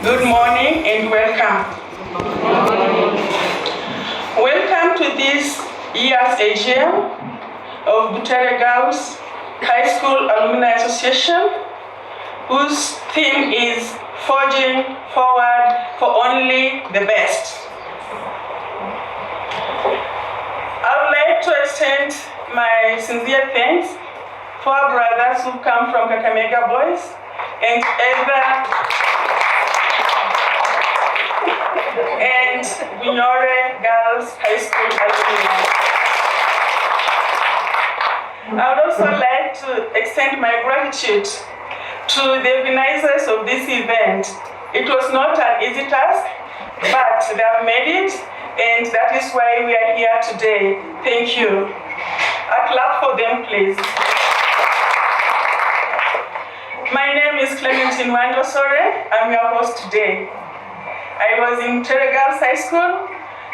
Good morning and welcome. Welcome to this year's AGM of Butere Girls High School Alumni Association, whose theme is Forging Forward for Only the Best. I would like to extend my sincere thanks for our brothers who come from Kakamega Boys and Butere Girls High School Alumni. I would also like to extend my gratitude to the organizers of this event. It was not an easy task, but they have made it, and that is why we are here today. Thank you. A clap for them, please. My name is Clementine Wandosore. I'm your host today. I was in Butere Girls High School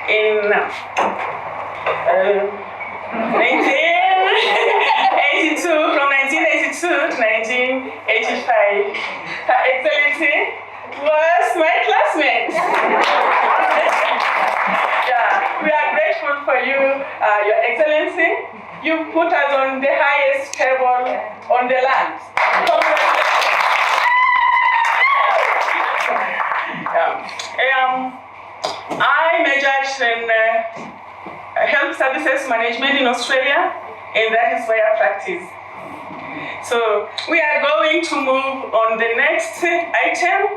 in 1982, from 1982 to 1985. Her Excellency was my classmate. Yeah, we are grateful for you, Your Excellency. You put us on the highest table on the land. I majored in health services management in Australia, and that is where I practice. So we are going to move on the next item,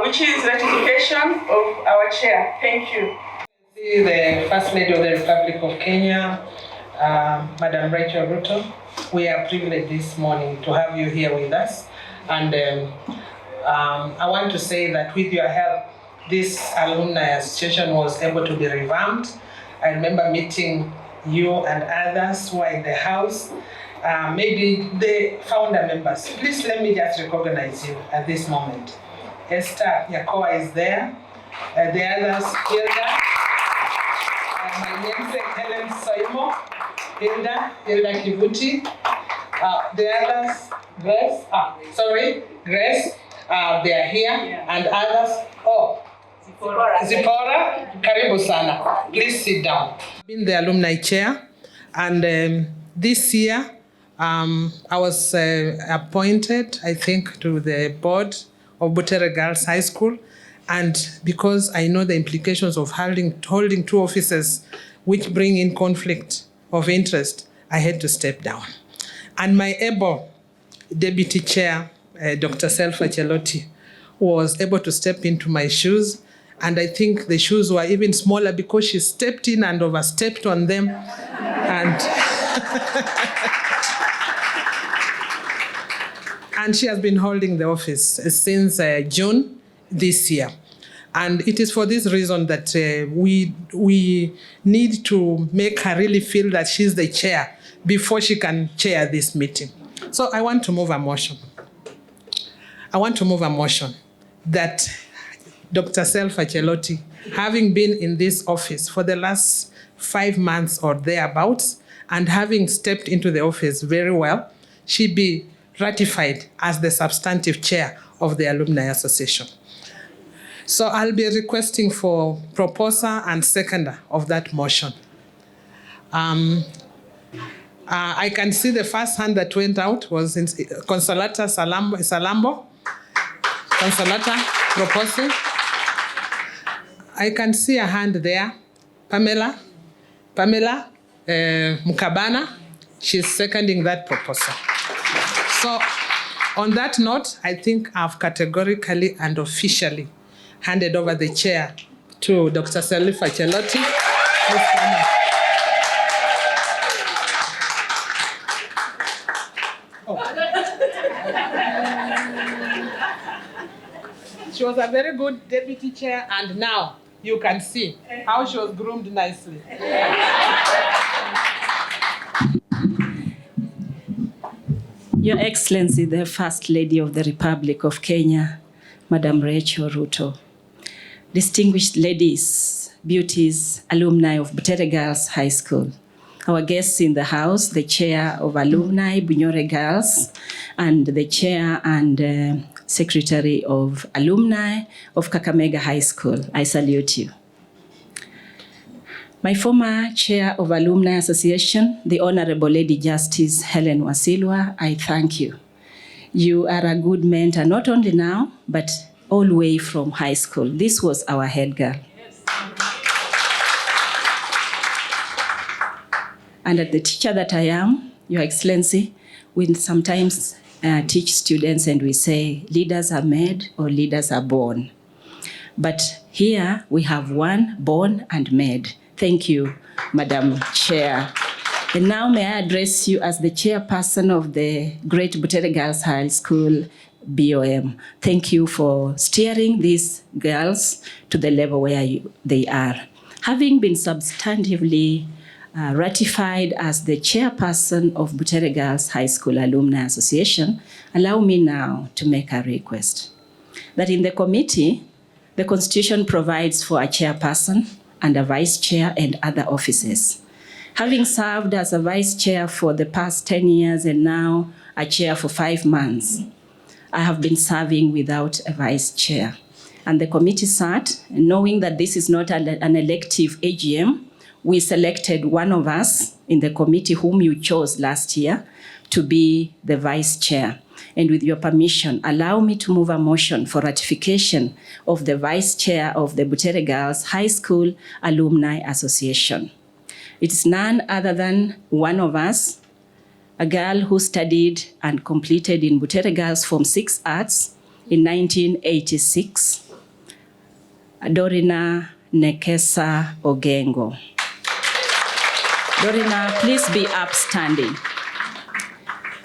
which is ratification of our chair. Thank you. The First Lady of the Republic of Kenya, Madam Rachel Ruto, we are privileged this morning to have you here with us. And I want to say that with your help, this alumni association was able to be revamped. I remember meeting you and others who are in the house, maybe the founder members. Please let me just recognize you at this moment. Esther Yakoa is there. The others, Hilda, my namesake Helen Soimo, Hilda Kivuti, the others, Grace, they are here, and others, Zipporah, karibu sana. Please sit down. I've been the alumni chair, and this year I was appointed, I think, to the board of Butere Girls High School, and because I know the implications of holding two offices which bring in conflict of interest, I had to step down. And my able deputy chair, Dr. Selfa Chelotti, was able to step into my shoes. And I think the shoes were even smaller because she stepped in and overstepped on them. And, and she has been holding the office since June this year. And it is for this reason that we need to make her really feel that she's the chair before she can chair this meeting. So I want to move a motion. That Dr. Selfa Chelotti, having been in this office for the last 5 months or thereabouts, and having stepped into the office very well, she be ratified as the substantive chair of the Alumni Association. So I'll be requesting for proposer and seconder of that motion. I can see the first hand that went out was in Consolata Salambo. Consolata proposing. I can see a hand there. Pamela Mukabana, she's seconding that proposal. So on that note, I think I've categorically and officially handed over the chair to Dr. Selfa Chelotti. Oh. She was a very good deputy chair, and now you can see how she was groomed nicely. Your Excellency, the First Lady of the Republic of Kenya, Madam Rachel Ruto, distinguished ladies, beauties, alumni of Butere Girls High School, our guests in the house, the chair of Alumni, Butere Girls, and the chair and secretary of Alumni of Kakamega High School, I salute you. My former chair of Alumni Association, the Honorable Lady Justice Helen Wasilwa, I thank you. You are a good mentor, not only now, but all the way from high school. This was our head girl. Yes. And the teacher that I am, Your Excellency, we sometimes teach students and we say, leaders are made or leaders are born. But here we have one born and made. Thank you, Madam Chair. And now may I address you as the chairperson of the Great Butere Girls High School, BOM. Thank you for steering these girls to the level where they are. Having been substantively ratified as the chairperson of Butere Girls High School Alumni Association, allow me now to make a request. That in the committee, the Constitution provides for a chairperson and a vice chair and other offices. Having served as a vice chair for the past 10 years and now a chair for 5 months, I have been serving without a vice chair. And the committee sat, knowing that this is not an elective AGM, we selected one of us in the committee whom you chose last year to be the vice chair. And with your permission, allow me to move a motion for ratification of the vice chair of the Butere Girls High School Alumni Association. It is none other than one of us, a girl who studied and completed in Butere Girls Form 6 Arts in 1986, Dorina Nekesa Ogengo. Dorina, please be upstanding.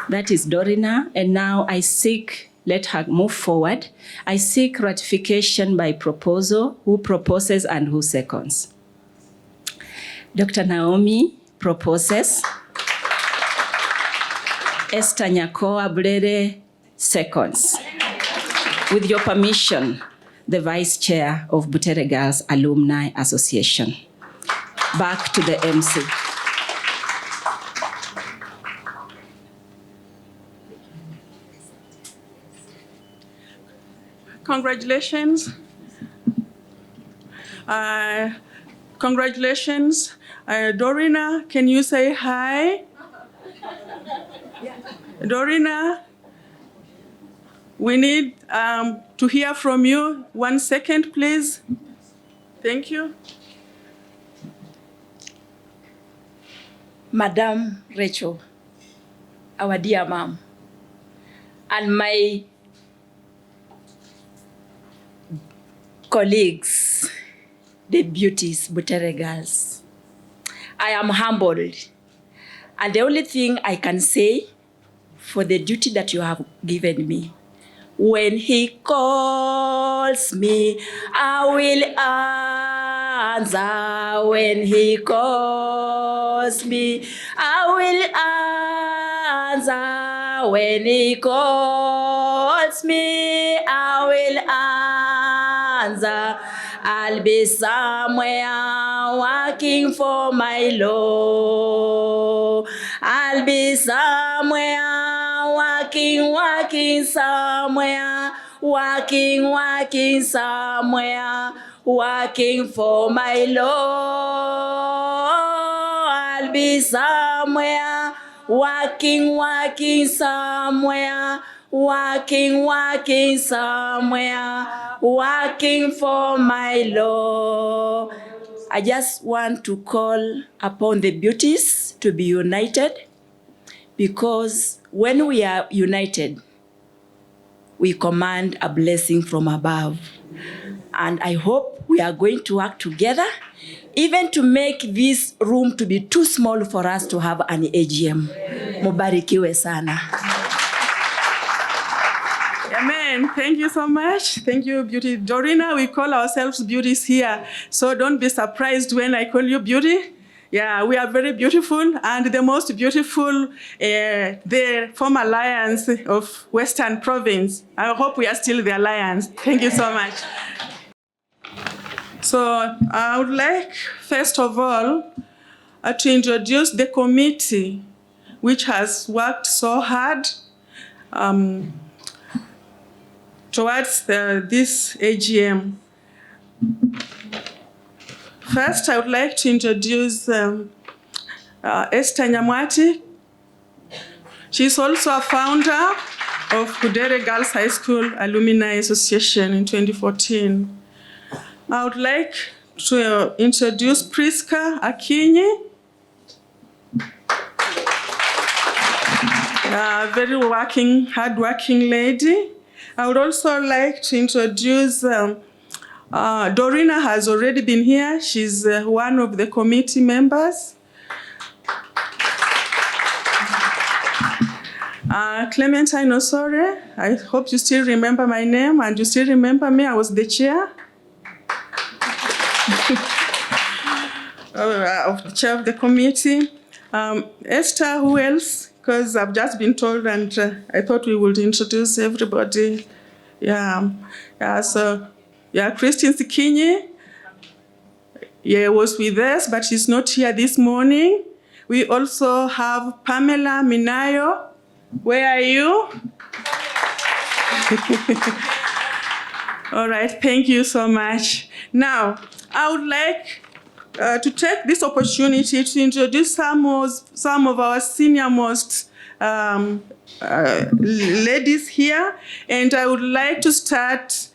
That is Dorina, and now I seek, let her move forward. I seek ratification by proposal. Who proposes and who seconds? Dr. Naomi proposes. Esther Nyakoa Butere seconds. With your permission, the Vice Chair of Butere Girls Alumni Association. Back to the MC. Congratulations. Congratulations. Dorina, can you say hi? Dorina, we need to hear from you. 1 second, please. Thank you. Madam Rachel, our dear mom, and my colleagues, the beauties, Butere Girls, I am humbled. And the only thing I can say for the duty that you have given me, when he calls me, I will answer. When he calls me, I will answer. When he calls me, I will answer. I'll be somewhere working for my Lord. I'll be somewhere working somewhere, working somewhere, working for my Lord. I'll be somewhere working somewhere, working somewhere, working for my Lord. I just want to call upon the beauties to be united, because when we are united, we command a blessing from above. And I hope we are going to work together, even to make this room to be too small for us to have an AGM. Mubarikiwe sana. Amen. Thank you so much. Thank you, Beauty. Dorina, we call ourselves beauties here. So don't be surprised when I call you Beauty. Yeah, we are very beautiful, and the most beautiful, the former Lions of Western Province. I hope we are still the Lions. Thank you so much. So I would like, first of all, to introduce the committee which has worked so hard towards this AGM. First, I would like to introduce Esther Nyamwati. She's also a founder of Butere Girls High School Alumni Association in 2014. I would like to introduce Priska Akinyi, a very hard-working lady. I would also like to introduce Dorina has already been here. She's one of the committee members. Clementine Osore, I hope you still remember my name and you still remember me. I was the chair. Of the chair of the committee. Esther, who else? Because I've just been told and I thought we would introduce everybody. Christine Sikinyi was with us, but she's not here this morning. We also have Pamela Minayo. Where are you? All right, thank you so much. Now, I would like to take this opportunity to introduce some of our senior-most ladies here. And I would like to start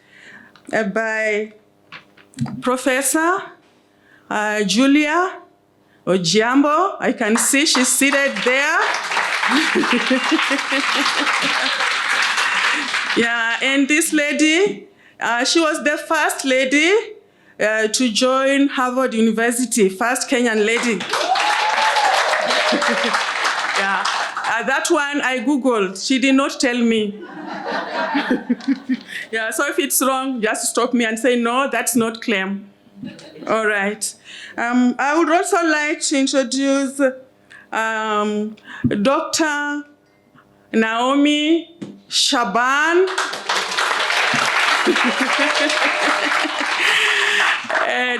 by Professor Julia Ojiambo. I can see she's seated there. Yeah, and this lady, she was the first lady to join Harvard University, first Kenyan lady. Yeah, that one I Googled. She did not tell me. Yeah, so if it's wrong, just stop me and say, no, that's not claim. All right. I would also like to introduce Dr. Naomi Shaban.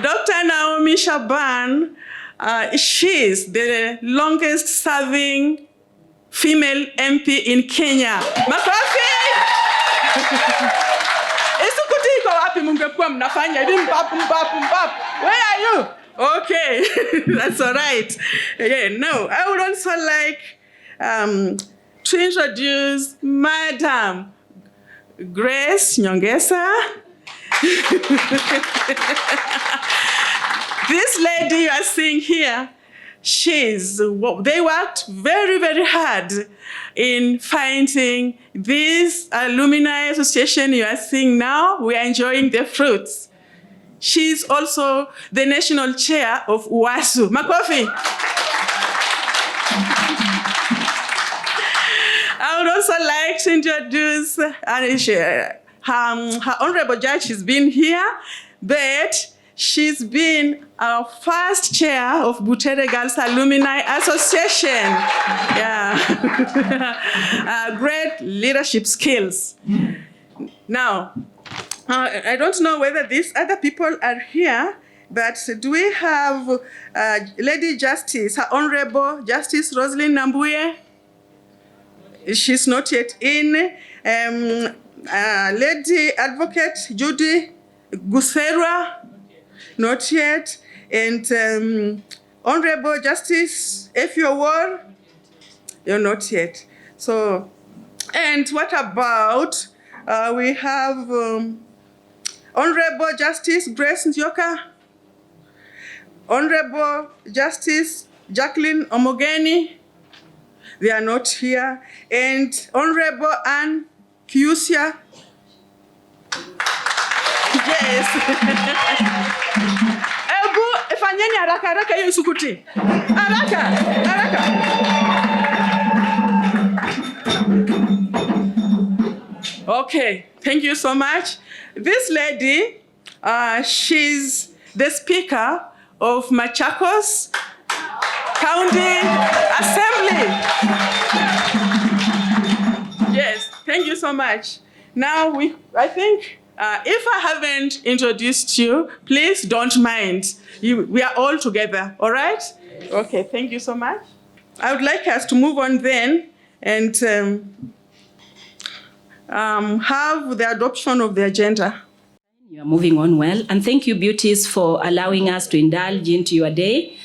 Dr. Naomi Shaban, she's the longest serving female MP in Kenya. Makofi! Isukuti iko wapi mungekuwa mnafanya hivi mpapu. Where are you? Okay, that's all right. Yeah, no, I would also like to introduce Madam Grace Nyongesa. This lady you are seeing here, they worked very, very hard in finding this alumni association you are seeing now. We are enjoying the fruits. She's also the national chair of UASU. Makofi. I would also like to introduce her honorable judge. She's been here, but she's been our first chair of Butere Girls Alumni Association. Yeah, great leadership skills. Now, I don't know whether these other people are here, but do we have Lady Justice, her Honorable Justice Rosalyn Nambuye? She's not yet in. Lady Advocate Judy Gusera, not yet. And Honorable Justice Efio War, you're not yet. So, and what about, we have Honorable Justice Grace Njoka, Honorable Justice Jacqueline Omogeni, they are not here, and Honorable Anne Kiusia. Yes. Ebu, ifanyeni haraka hiyo sukuti. Haraka. Okay, thank you so much. This lady, she's the Speaker of Machakos County Assembly. Yes, thank you so much. Now, I think if I haven't introduced you, please don't mind. We are all together, all right? Okay, thank you so much. I would like us to move on then and have the adoption of the agenda. You are moving on well. And thank you, beauties, for allowing us to indulge into your day.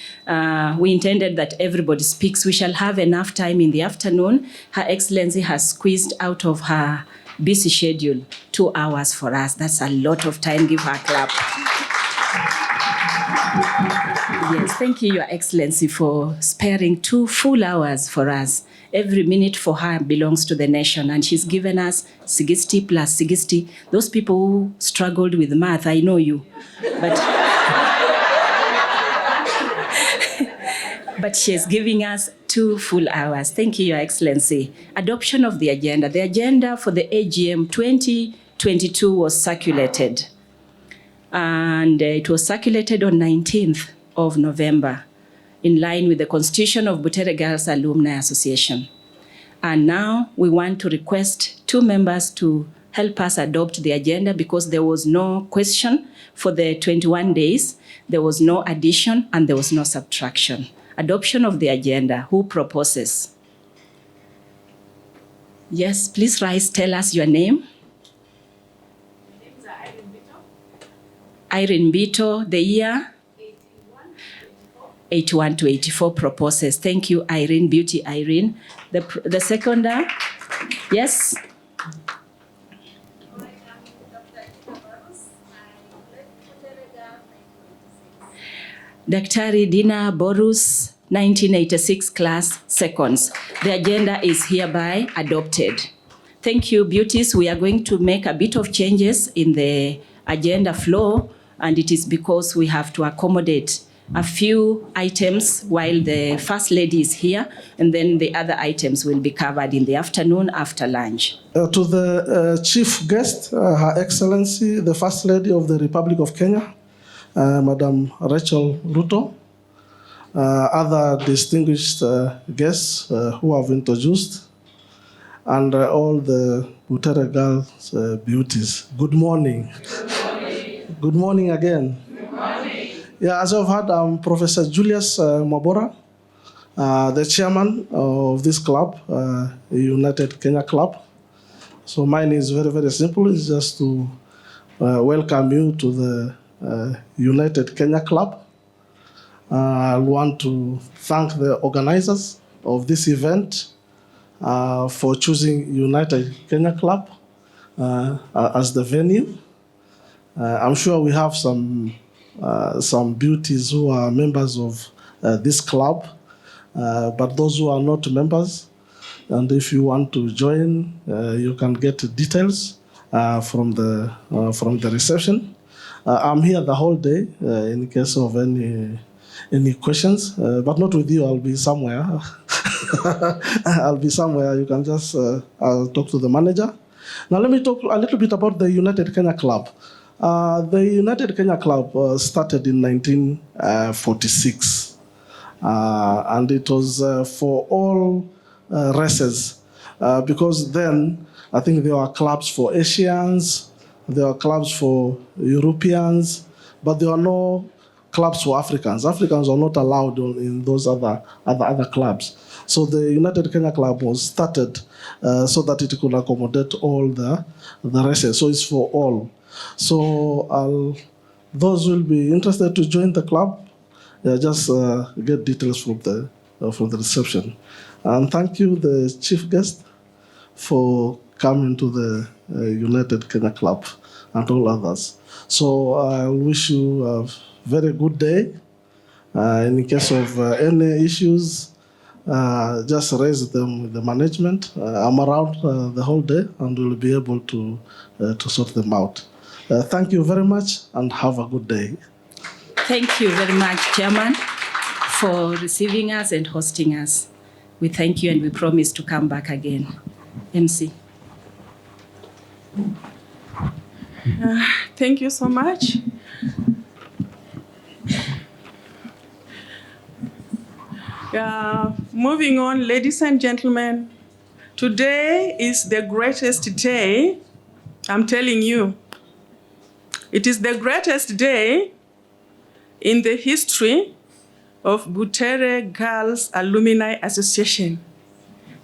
We intended that everybody speaks. We shall have enough time in the afternoon. Her Excellency has squeezed out of her busy schedule 2 hours for us. That's a lot of time. Give her a clap. Yes, thank you, Your Excellency, for sparing 2 full hours for us. Every minute for her belongs to the nation, and she's given us 60 plus 60. Those people who struggled with math, I know you. But she's giving us 2 full hours. Thank you, Your Excellency. Adoption of the agenda. The agenda for the AGM 2022 was circulated. And it was circulated on 19th of November, in line with the Constitution of Butere Girls Alumni Association. And now we want to request 2 members to help us adopt the agenda because there was no question for the 21 days, there was no addition, and there was no subtraction. Adoption of the agenda. Who proposes? Yes, please rise, tell us your name. Irene Bito, the year? 81 to 84 proposes. Thank you, Irene, Beauty Irene. The seconder? Yes? Daktari Dina Borus, 1986 class, seconds. The agenda is hereby adopted. Thank you, beauties. We are going to make a bit of changes in the agenda flow, and it is because we have to accommodate a few items while the First Lady is here, and then the other items will be covered in the afternoon after lunch. To the chief guest, Her Excellency, the First Lady of the Republic of Kenya, Madam Rachel Ruto, other distinguished guests who have introduced, and all the Butere girls beauties. Good morning. Good morning again. Good morning. Yeah, as you've heard, I'm Professor Julius Mabora, the chairman of this club, United Kenya Club. So mine is very, very simple. It's just to welcome you to the United Kenya Club. I want to thank the organizers of this event for choosing United Kenya Club as the venue. I'm sure we have some beauties who are members of this club, but those who are not members, and if you want to join, you can get details from the reception. I'm here the whole day in case of any questions, but not with you. I'll be somewhere. I'll be somewhere. You can just I'll talk to the manager. Now let me talk a little bit about the United Kenya Club. The United Kenya Club started in 1946, and it was for all races, because then I think there were clubs for Asians, there were clubs for Europeans, but there were no clubs for Africans. Africans are not allowed in those other clubs. So the United Kenya Club was started so that it could accommodate all the races. So it's for all. So those will be interested to join the club, just get details from the reception. And thank you, the chief guest, for coming to the United Kenya Club and all others. So I wish you a very good day. In case of any issues, just raise them with the management. I'm around the whole day and we'll be able to sort them out. Thank you very much and have a good day. Thank you very much, Chairman, for receiving us and hosting us. We thank you and we promise to come back again. MC. Thank you so much. Moving on, ladies and gentlemen, today is the greatest day, I'm telling you. It is the greatest day in the history of Butere Girls Alumni Association.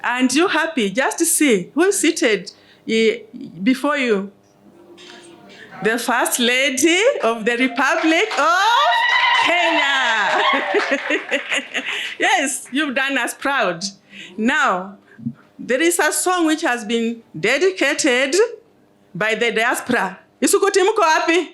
And you happy just to see who's seated before you? The First Lady of the Republic of Kenya. Yes, you've done us proud. Now, there is a song which has been dedicated by the diaspora. Isukuti mko wapi?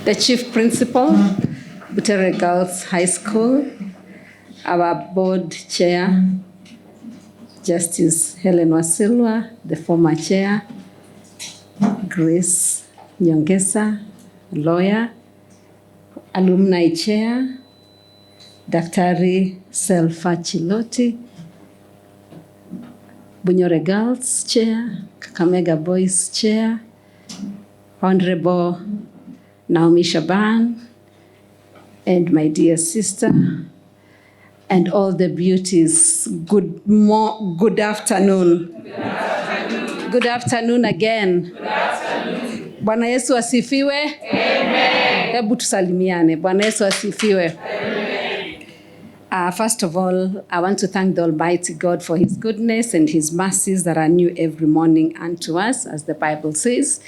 the Chief Principal, Butere Girls High School, our Board Chair, Justice Helen Wasilwa, the former Chair, Grace Nyongesa, lawyer, Alumni Chair, Daktari Selfa Chiloti, Bunyore Girls Chair, Kakamega Boys Chair, Honorable Naomi Shaban, and my dear sister, and all the beauties. Good afternoon. Good afternoon again. Bwana Yesu asifiwe. Amen. Hebu tusalimiane. Bwana Yesu asifiwe. First of all, I want to thank the Almighty God for his goodness and his mercies that are new every morning unto us, as the Bible says.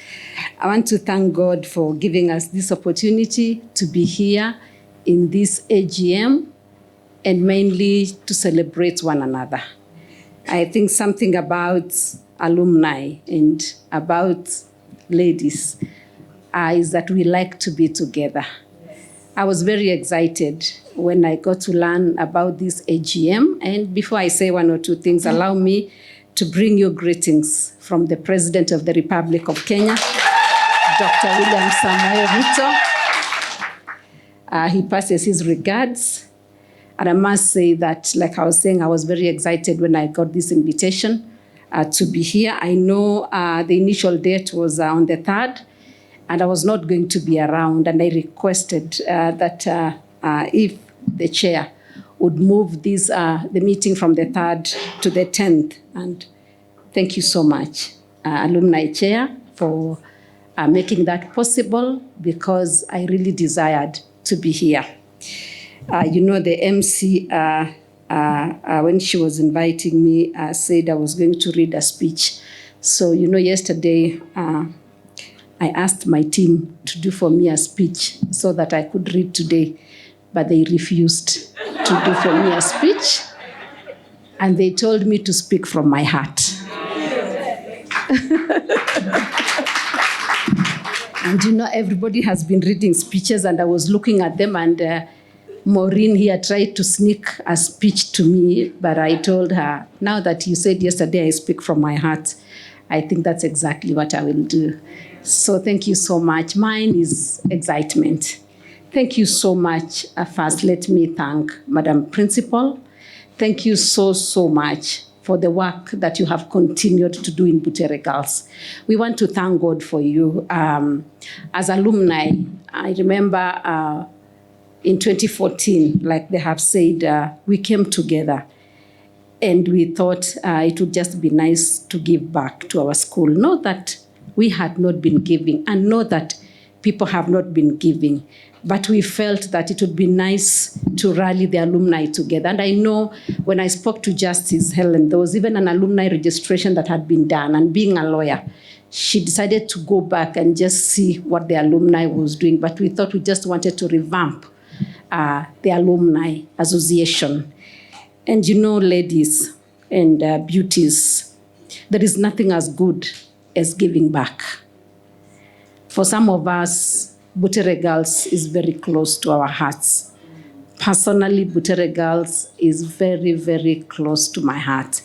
I want to thank God for giving us this opportunity to be here in this AGM and mainly to celebrate one another. I think something about alumni and about ladies is that we like to be together. I was very excited when I got to learn about this AGM. And before I say one or two things, allow me to bring you greetings from the President of the Republic of Kenya, Dr. William Samoei Ruto. He passes his regards. And I must say that, like I was saying, I was very excited when I got this invitation to be here. I know the initial date was on the 3rd, and I was not going to be around. And I requested that if the chair would move this the meeting from the 3rd to the 10th. And thank you so much, Alumni Chair, for making that possible, because I really desired to be here. You know, the MC, when she was inviting me, said I was going to read a speech. So, you know, yesterday, I asked my team to do for me a speech so that I could read today, but they refused to do for me a speech, and they told me to speak from my heart. And you know, everybody has been reading speeches, and I was looking at them, and Maureen here tried to sneak a speech to me, but I told her, now that you said yesterday I speak from my heart, I think that's exactly what I will do. So thank you so much. Mine is excitement. Thank you so much. First, let me thank Madam Principal. Thank you so much for the work that you have continued to do in Butere Girls. We want to thank God for you. As alumni, I remember in 2014, like they have said, we came together and we thought it would just be nice to give back to our school. Not that we had not been giving, and not that people have not been giving, but we felt that it would be nice to rally the alumni together. And I know when I spoke to Justice Helen, there was even an alumni registration that had been done, and being a lawyer, she decided to go back and just see what the alumni was doing. But we thought we just wanted to revamp the Alumni Association. And you know, ladies and beauties, there is nothing as good as giving back. For some of us, Butere Girls is very close to our hearts. Personally, Butere Girls is very close to my heart,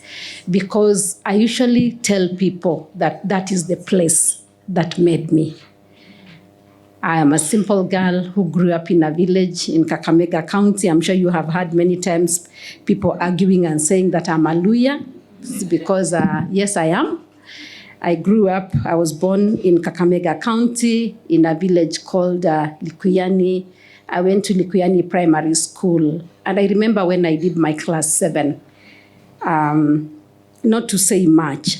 because I usually tell people that that is the place that made me. I am a simple girl who grew up in a village in Kakamega County. I'm sure you have heard many times people arguing and saying that I'm a Luya, because yes, I am. I grew up, I was born in Kakamega County in a village called Likuyani. I went to Likuyani Primary School. And I remember when I did my class 7, not to say much,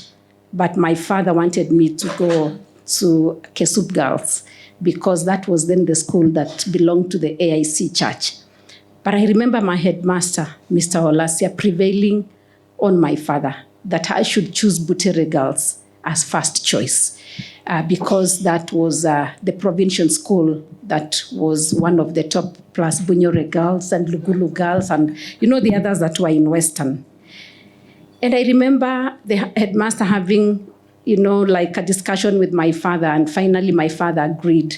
but my father wanted me to go to Kesup Girls, because that was then the school that belonged to the AIC church. But I remember my headmaster, Mr. Olasia, prevailing on my father that I should choose Butere Girls as first choice, because that was the provincial school that was one of the top, plus Bunyore Girls and Lugulu Girls and, you know, the others that were in Western. And I remember the headmaster having, you know, like a discussion with my father, and finally my father agreed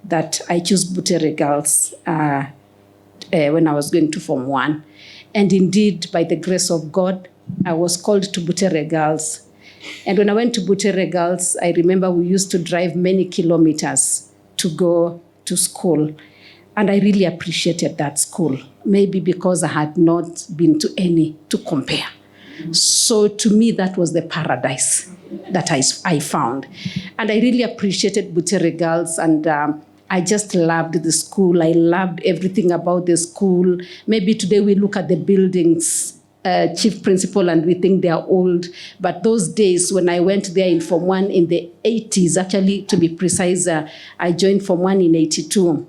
that I chose Butere Girls when I was going to Form 1. And indeed, by the grace of God, I was called to Butere Girls. And when I went to Butere Girls, I remember we used to drive many kilometers to go to school. And I really appreciated that school, maybe because I had not been to any to compare. So to me, that was the paradise that I found. And I really appreciated Butere Girls, and I just loved the school. I loved everything about the school. Maybe today we look at the buildings, chief principal, and we think they are old. But those days when I went there in Form 1 in the 80s, actually to be precise, I joined Form 1 in 82.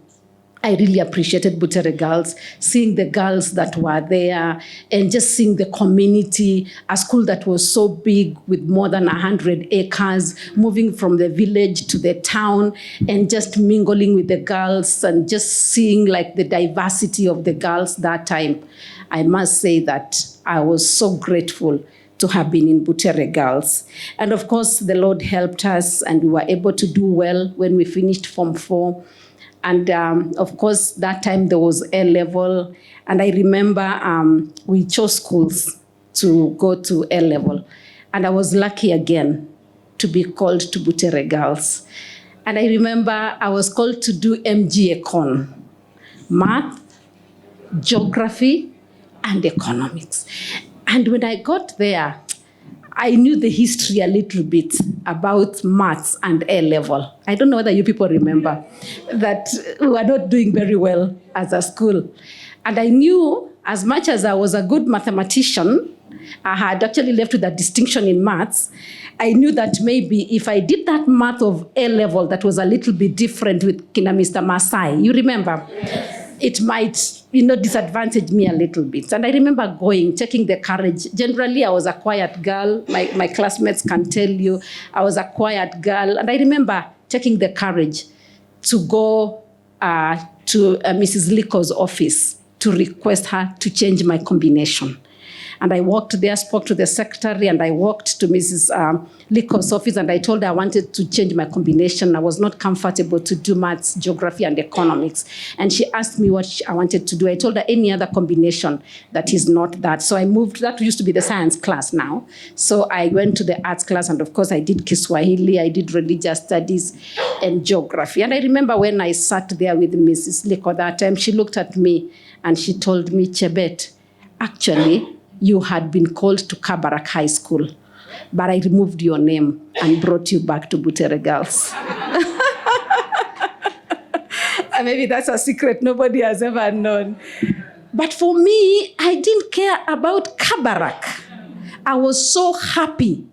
I really appreciated Butere Girls, seeing the girls that were there and just seeing the community, a school that was so big with more than 100 acres, moving from the village to the town and just mingling with the girls and just seeing like the diversity of the girls that time. I must say that I was so grateful to have been in Butere Girls. And of course, the Lord helped us and we were able to do well when we finished Form 4. And of course, that time there was A-level. And I remember we chose schools to go to A-level. And I was lucky again to be called to Butere Girls. And I remember I was called to do MG Econ, math, geography, and economics. And when I got there, I knew the history a little bit about maths and A-level. I don't know whether you people remember that we were not doing very well as a school. And I knew as much as I was a good mathematician, I had actually left with a distinction in maths. I knew that maybe if I did that math of A-level that was a little bit different with Kina Mr. Masai, you remember? Yes. It might, disadvantage me a little bit. And I remember taking the courage. Generally, I was a quiet girl. My classmates can tell you I was a quiet girl. And I remember taking the courage to go to Mrs. Liko's office to request her to change my combination. And I walked there, spoke to the secretary, and I walked to Mrs. Liko's office, and I told her I wanted to change my combination. I was not comfortable to do maths, geography, and economics. And she asked me what I wanted to do. I told her any other combination that is not that. So I moved. That used to be the science class now. So I went to the arts class, and of course I did Kiswahili, I did religious studies, and geography. And I remember when I sat there with Mrs. Liko that time, she looked at me, and she told me, Chebet, actually, you had been called to Kabarak High School, but I removed your name and brought you back to Butere Girls. And maybe that's a secret nobody has ever known. But for me, I didn't care about Kabarak. I was so happy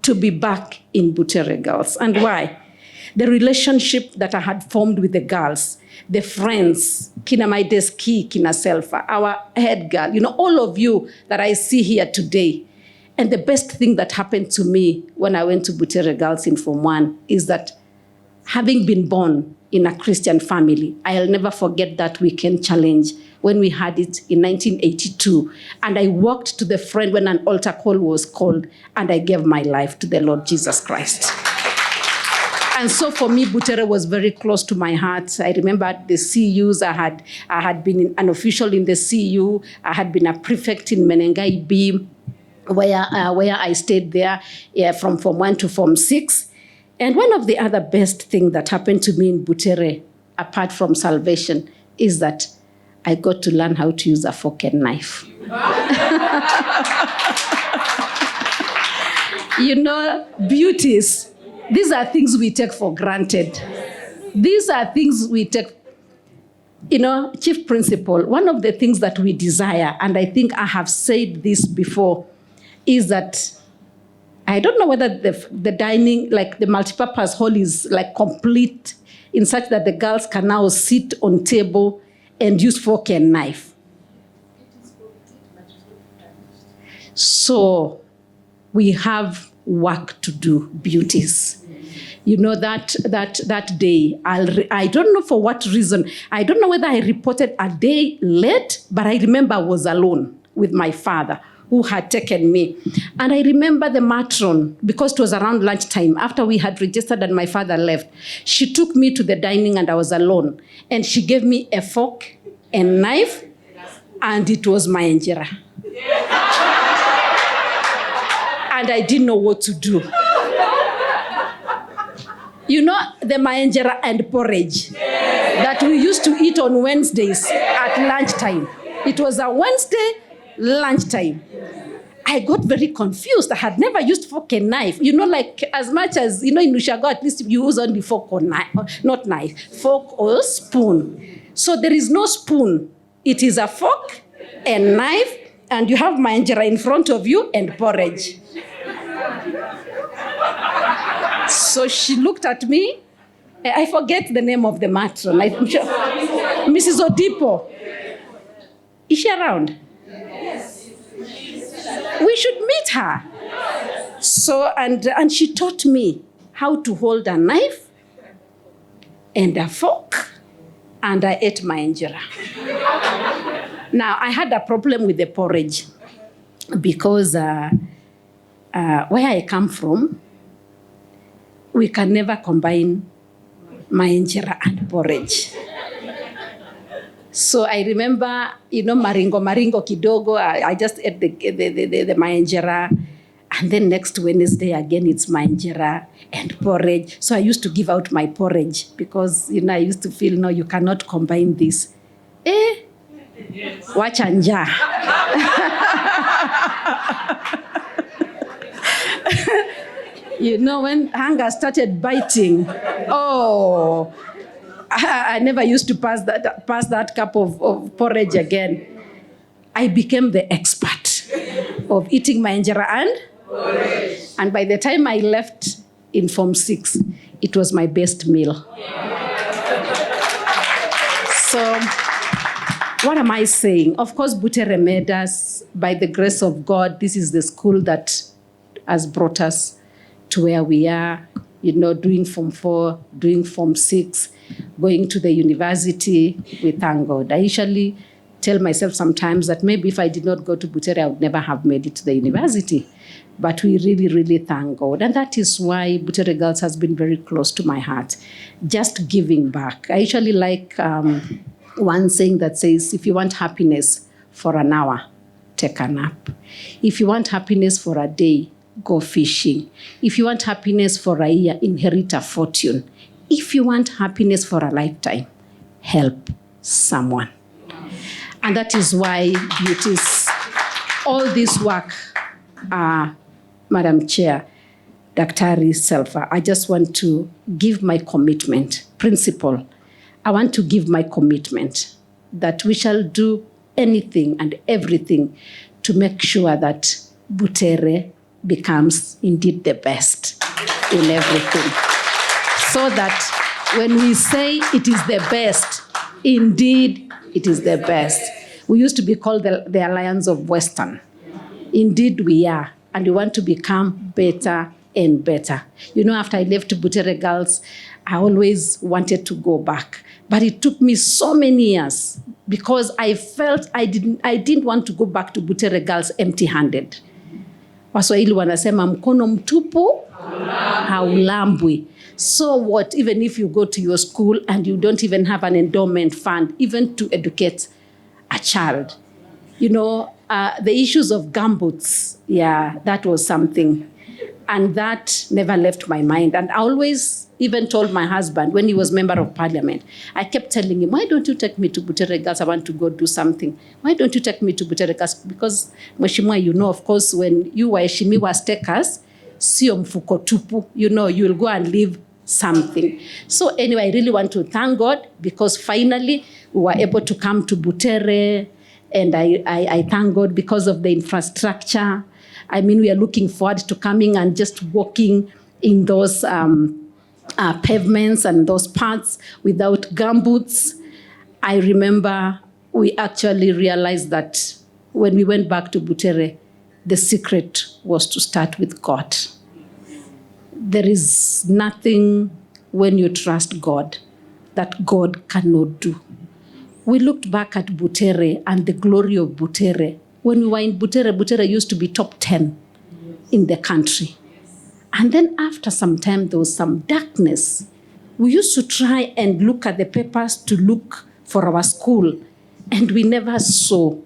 to be back in Butere Girls. And why? The relationship that I had formed with the girls, the friends, Kina Maideski, Kina Selfa, our head girl, all of you that I see here today. And the best thing that happened to me when I went to Butere Girls in Form 1 is that having been born in a Christian family, I'll never forget that weekend challenge when we had it in 1982. And I walked to the friend when an altar call was called, and I gave my life to the Lord Jesus Christ. And so for me, Butere was very close to my heart. I remember the CUs. I had been an official in the CU. I had been a prefect in Menengai B, where I stayed there from Form 1 to Form 6. And one of the other best things that happened to me in Butere, apart from salvation, is that I got to learn how to use a fork and knife. Beauties. These are things we take for granted. These are things we take, Chief Principal, one of the things that we desire, and I think I have said this before, is that I don't know whether the dining, like the multipurpose hall is like complete in such that the girls can now sit on table and use fork and knife. So we have work to do, beauties. That day, I don't know for what reason. I don't know whether I reported a day late, but I remember I was alone with my father who had taken me. And I remember the matron, because it was around lunchtime, after we had registered and my father left, she took me to the dining and I was alone. And she gave me a fork and knife, and it was my injera. And I didn't know what to do. You know, the maenjera and porridge that we used to eat on Wednesdays at lunchtime. It was a Wednesday lunchtime. I got very confused. I had never used fork and knife. You know, like as much as, you know, in Ushago, at least you use only fork or knife, not knife, fork or spoon. So there is no spoon. It is a fork and knife, and you have maenjera in front of you and porridge. So she looked at me. I forget the name of the matron. Mrs. Odipo. Is she around? Yes. We should meet her. So, and she taught me how to hold a knife and a fork, and I ate my injera. Now, I had a problem with the porridge because where I come from, we can never combine my injera and porridge. So I remember, you know, maringo kidogo. I just ate the my injera, and then next Wednesday again it's my injera and porridge. So I used to give out my porridge because, you know, I used to feel, no, you cannot combine this. Wacha njaa. You know, when hunger started biting, oh, I never used to pass that cup of porridge again. I became the expert of eating my injera and porridge. And by the time I left in Form 6, it was my best meal. So, what am I saying? Of course, Butere made us, by the grace of God. This is the school that has brought us to where we are, you know, doing Form 4, doing Form 6, going to the university. We thank God. I usually tell myself sometimes that maybe if I did not go to Butere, I would never have made it to the university. But we really, really thank God. And that is why Butere Girls has been very close to my heart. Just giving back. I usually like one saying that says, if you want happiness for an hour, take a nap. If you want happiness for a day, go fishing. If you want happiness for a year, inherit a fortune. If you want happiness for a lifetime, help someone. And that is why beauties, all this work, Madam Chair, Daktari Selfa, I just want to give my commitment, principle. I want to give my commitment that we shall do anything and everything to make sure that Butere becomes indeed the best in everything. So that when we say it is the best, indeed it is the best. We used to be called the Alliance of Western. Indeed we are, and we want to become better and better. You know, after I left Butere Girls, I always wanted to go back. But it took me so many years because I felt I didn't want to go back to Butere Girls empty-handed. Waswahili wanasema mkono mtupu haulambwi. So what, even if you go to your school and you don't even have an endowment fund, even to educate a child, you know, the issues of gumboots, yeah, that was something. And that never left my mind. And I always even told my husband when he was member of parliament, I kept telling him, why don't you take me to Butere Girls? I want to go do something. Why don't you take me to Butere Girls? Because, Mheshimiwa, you know, of course, when you waheshimiwa stakers, sio mfuko tupu, you know, you'll go and leave something. So anyway, I really want to thank God because finally we were able to come to Butere, and I thank God because of the infrastructure. I mean, we are looking forward to coming and just walking in those pavements and those paths without gumboots. I remember we actually realized that when we went back to Butere, the secret was to start with God. There is nothing when you trust God that God cannot do. We looked back at Butere and the glory of Butere When we were in Butere, Butere used to be top 10 in the country. And then after some time, there was some darkness. We used to try and look at the papers to look for our school, and we never saw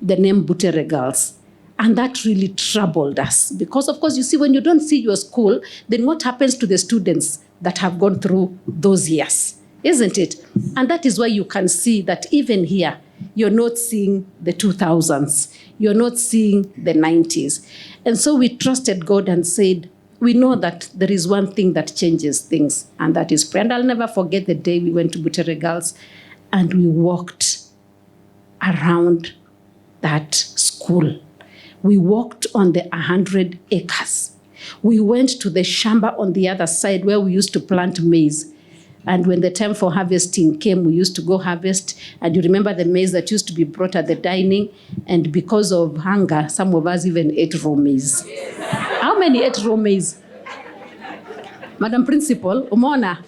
the name Butere Girls. And that really troubled us because, of course, you see, when you don't see your school, then what happens to the students that have gone through those years, isn't it? And that is why you can see that even here, you're not seeing the 2000s. You're not seeing the 90s. And so we trusted God and said, we know that there is one thing that changes things, and that is prayer. And I'll never forget the day we went to Butere Girls and we walked around that school. We walked on the 100 acres. We went to the shamba on the other side where we used to plant maize. And when the time for harvesting came, we used to go harvest. And you remember the maize that used to be brought at the dining. And because of hunger, some of us even ate raw maize. How many ate raw maize? Madam Principal, Umona.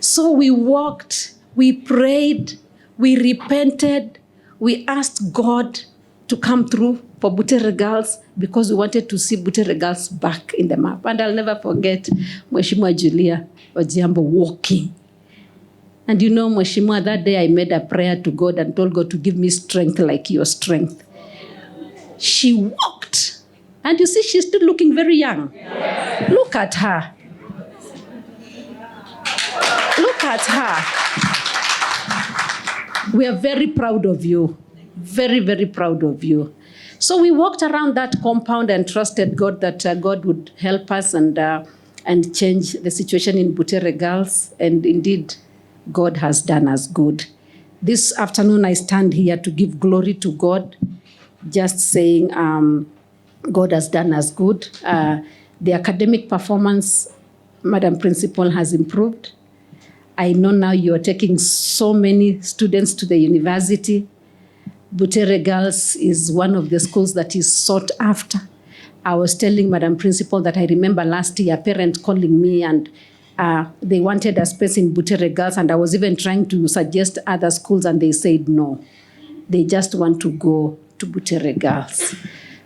So we walked, we prayed, we repented, we asked God to come through for Butere Girls because we wanted to see Butere Girls back in the map. And I'll never forget Mheshimiwa Julia Ojiambo walking. And you know, Mheshimiwa, that day I made a prayer to God and told God to give me strength like your strength. She walked. And you see, she's still looking very young. Look at her. Look at her. We are very proud of you. Very, very proud of you. So we walked around that compound and trusted God that God would help us and change the situation in Butere Girls. And indeed, God has done us good. This afternoon, I stand here to give glory to God, just saying God has done us good. The academic performance, Madam Principal, has improved. I know now you're taking so many students to the university. Butere Girls is one of the schools that is sought after. I was telling Madam Principal that I remember last year a parent calling me and they wanted a space in Butere Girls, and I was even trying to suggest other schools and they said no. They just want to go to Butere Girls.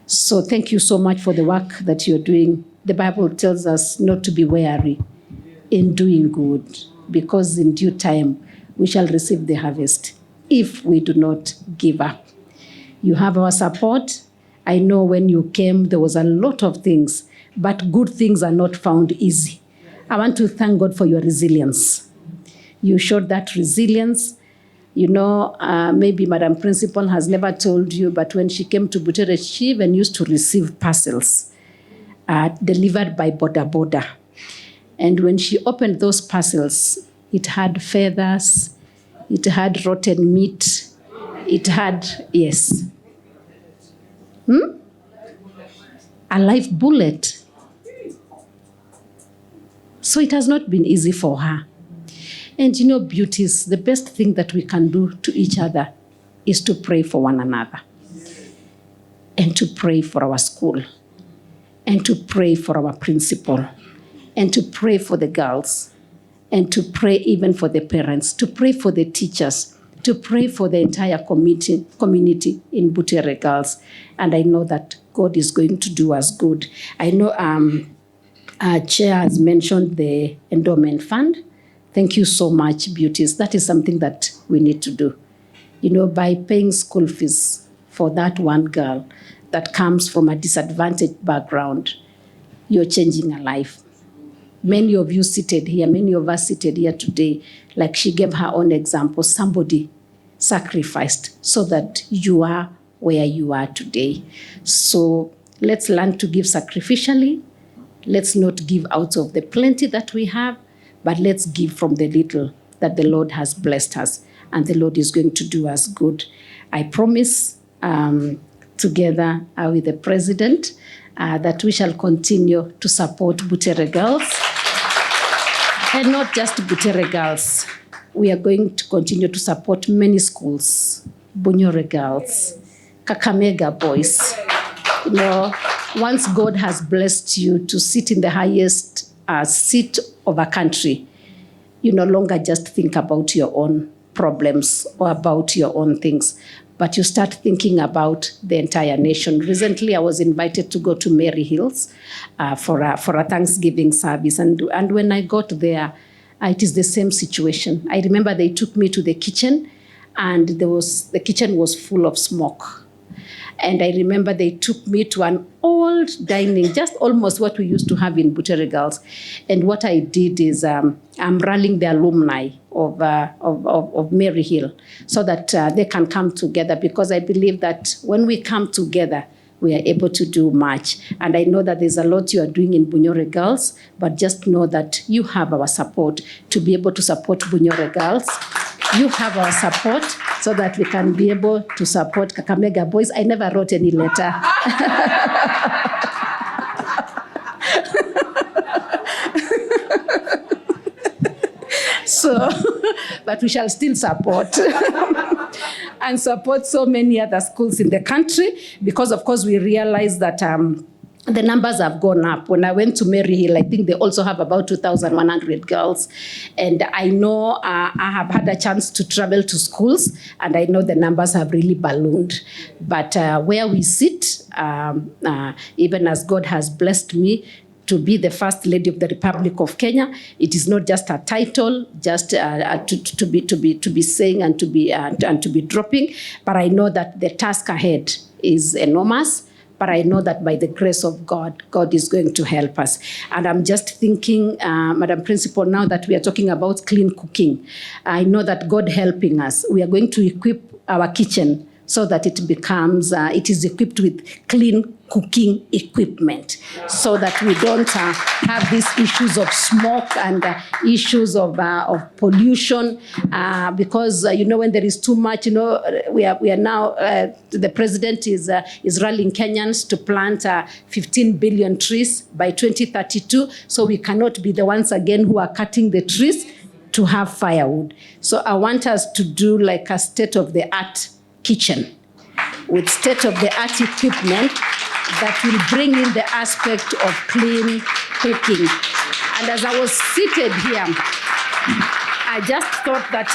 So thank you so much for the work that you're doing. The Bible tells us not to be weary in doing good, because in due time we shall receive the harvest if we do not give up. You have our support. I know when you came, there was a lot of things, but good things are not found easy. I want to thank God for your resilience. You showed that resilience. You know, maybe Madam Principal has never told you, but when she came to Butere, she even used to receive parcels delivered by Boda Boda. And when she opened those parcels, it had feathers, it had rotten meat, it had, yes, a live bullet. So it has not been easy for her. And you know, beauties, the best thing that we can do to each other is to pray for one another, and to pray for our school, and to pray for our principal, and to pray for the girls, and to pray even for the parents, to pray for the teachers, to pray for the entire community in Butere Girls. And I know that God is going to do us good. I know our chair has mentioned the endowment fund. Thank you so much, beauties. That is something that we need to do. You know, by paying school fees for that one girl that comes from a disadvantaged background, you're changing a life. Many of you seated here, many of us seated here today, like she gave her own example, somebody sacrificed so that you are where you are today. So let's learn to give sacrificially. Let's not give out of the plenty that we have, but let's give from the little that the Lord has blessed us, and the Lord is going to do us good. I promise, together with the President, that we shall continue to support Butere Girls. And not just Butere Girls. We are going to continue to support many schools, Bunyore Girls, Kakamega Boys. You know, once God has blessed you to sit in the highest seat of a country, you no longer just think about your own problems or about your own things, but you start thinking about the entire nation. Recently, I was invited to go to Mary Hills for a Thanksgiving service, and when I got there, it is the same situation. I remember they took me to the kitchen, and the kitchen was full of smoke. And I remember they took me to an old dining, just almost what we used to have in Butere Girls. And what I did is I'm rallying the alumni of Mary Hill so that they can come together, because I believe that when we come together, we are able to do much. And I know that there's a lot you are doing in Bunyore Girls, but just know that you have our support to be able to support Bunyore Girls. You have our support so that we can be able to support Kakamega Boys. I never wrote any letter. So, but we shall still support and support so many other schools in the country, because of course we realize that the numbers have gone up. When I went to Mary Hill, I think they also have about 2,100 girls. And I know I have had a chance to travel to schools, and I know the numbers have really ballooned. But where we sit, even as God has blessed me to be the First Lady of the Republic of Kenya, it is not just a title, just to be saying and to be dropping. But I know that the task ahead is enormous. But I know that by the grace of God, God is going to help us. And I'm just thinking, Madam Principal, now that we are talking about clean cooking, I know that God helping us, we are going to equip our kitchen so that it becomes, it is equipped with clean cooking equipment, so that we don't have these issues of smoke and issues of pollution, because when there is too much, we are now, the president is rallying Kenyans to plant 15 billion trees by 2032, so we cannot be the ones again who are cutting the trees to have firewood. So I want us to do like a state-of-the-art kitchen with state-of-the-art equipment that will bring in the aspect of clean cooking. And as I was seated here, I just thought that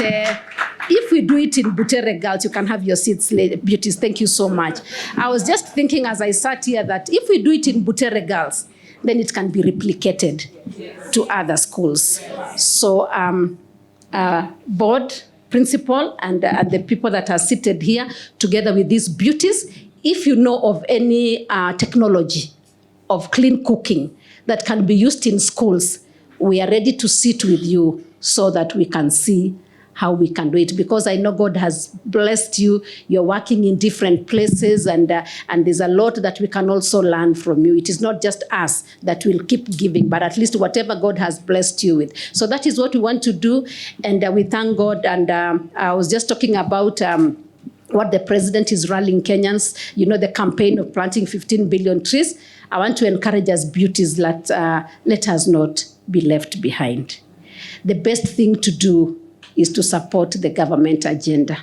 if we do it in Butere Girls, you can have your seats, beauties. Thank you so much. I was just thinking as I sat here that if we do it in Butere Girls, then it can be replicated to other schools. So board, principal, and the people that are seated here, together with these beauties, if you know of any technology of clean cooking that can be used in schools, we are ready to sit with you so that we can see how we can do it. Because I know God has blessed you. You're working in different places, and there's a lot that we can also learn from you. It is not just us that will keep giving, but at least whatever God has blessed you with. So that is what we want to do, and we thank God. And I was just talking about what the president is rallying Kenyans, the campaign of planting 15 billion trees. I want to encourage us beauties that let us not be left behind. The best thing to do is to support the government agenda.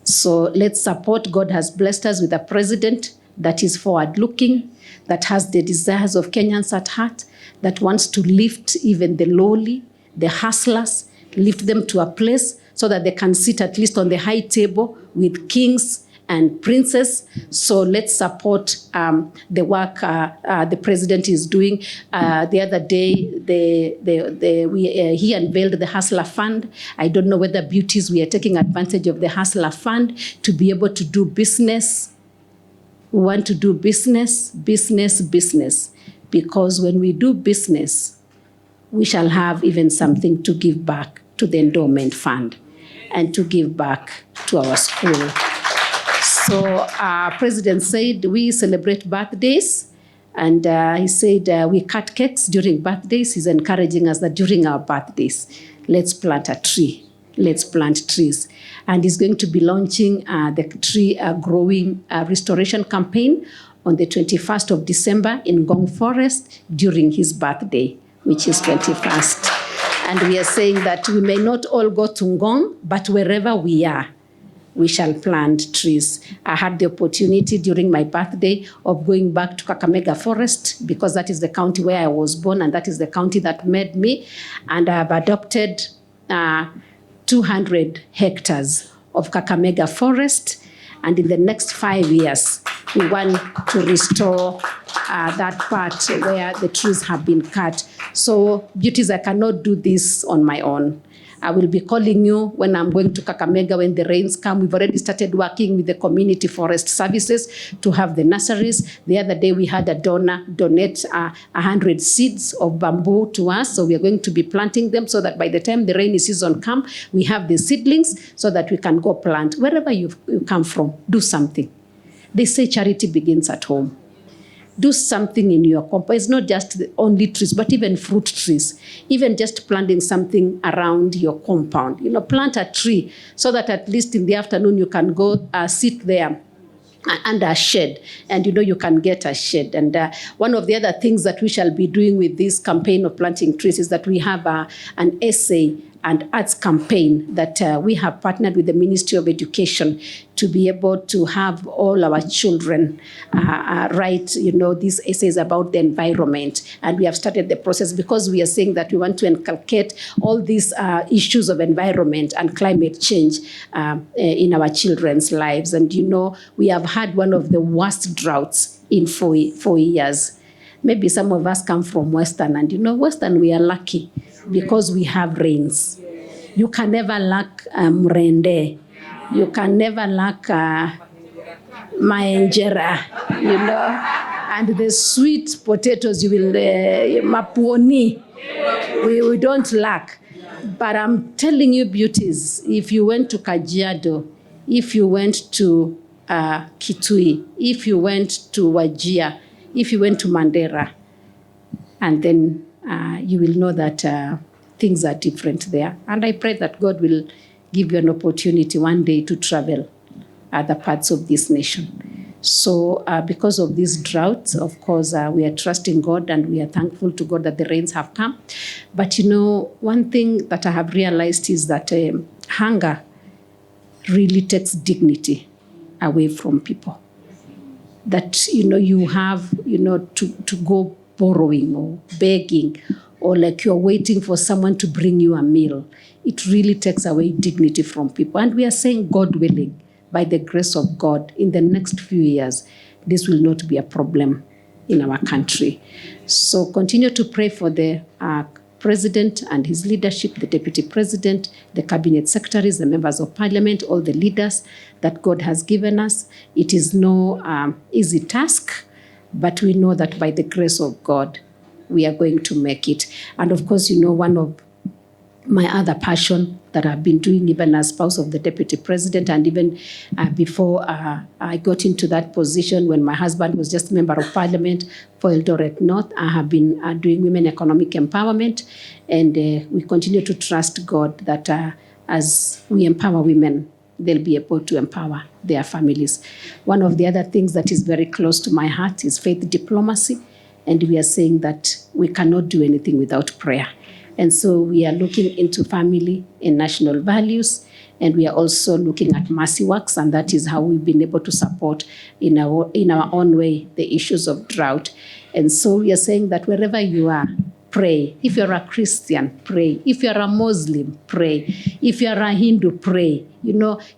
So let's support. God has blessed us with a president that is forward-looking, that has the desires of Kenyans at heart, that wants to lift even the lowly, the hustlers, lift them to a place so that they can sit at least on the high table with kings and princes. So let's support the work the president is doing. The other day, he unveiled the Hustler Fund. I don't know whether beauties, we are taking advantage of the Hustler Fund to be able to do business. We want to do business, because when we do business, we shall have even something to give back to the endowment fund and to give back to our school. So President said we celebrate birthdays, and he said we cut cakes during birthdays. He's encouraging us that during our birthdays, let's plant a tree. Let's plant trees. And he's going to be launching the tree growing restoration campaign on the 21st of December in Ngong Forest during his birthday, which is 21st. And we are saying that we may not all go to Ngong, but wherever we are, we shall plant trees. I had the opportunity during my birthday of going back to Kakamega Forest, because that is the county where I was born, and that is the county that made me. And I have adopted 200 hectares of Kakamega forest. And in the next 5 years, we want to restore that part where the trees have been cut. So, beauties, I cannot do this on my own. I will be calling you when I'm going to Kakamega when the rains come. We've already started working with the community forest services to have the nurseries. The other day we had a donor donate 100 seeds of bamboo to us. So we are going to be planting them so that by the time the rainy season comes, we have the seedlings so that we can go plant. Wherever you come from, do something. They say charity begins at home. Do something in your compound. It's not just the only trees, but even fruit trees. Even just planting something around your compound. Plant a tree so that at least in the afternoon you can go sit there under a shed, and you can get a shed. And one of the other things that we shall be doing with this campaign of planting trees is that we have an essay and arts campaign that we have partnered with the Ministry of Education to be able to have all our children write, these essays about the environment. And we have started the process because we are saying that we want to inculcate all these issues of environment and climate change in our children's lives. And we have had one of the worst droughts in 4 years. Maybe some of us come from Western, and Western we are lucky because we have rains. You can never lack mrende. You can never lack maenjera, and the sweet potatoes you will, mapuoni, we don't lack. But I'm telling you, beauties, if you went to Kajiado, if you went to Kitui, if you went to Wajir, if you went to Mandera, and then you will know that things are different there. And I pray that God will give you an opportunity one day to travel other parts of this nation. So because of these droughts, of course, we are trusting God and we are thankful to God that the rains have come. But one thing that I have realized is that hunger really takes dignity away from people. That, you have, to go borrowing or begging, or like you're waiting for someone to bring you a meal. It really takes away dignity from people. And we are saying, God willing, by the grace of God, in the next few years, this will not be a problem in our country. So continue to pray for the president and his leadership, the deputy president, the cabinet secretaries, the members of parliament, all the leaders that God has given us. It is no easy task, but we know that by the grace of God, we are going to make it. And of course, one of my other passion that I've been doing even as spouse of the deputy president, and even before I got into that position when my husband was just member of parliament for Eldoret North, I have been doing women economic empowerment, and we continue to trust God that as we empower women, they'll be able to empower their families. One of the other things that is very close to my heart is faith diplomacy, and we are saying that we cannot do anything without prayer. And so we are looking into family and national values, and we are also looking at mercy works, and that is how we've been able to support in our own way the issues of drought. And so we are saying that wherever you are, pray. If you're a Christian, pray. If you're a Muslim, pray. If you're a Hindu, pray.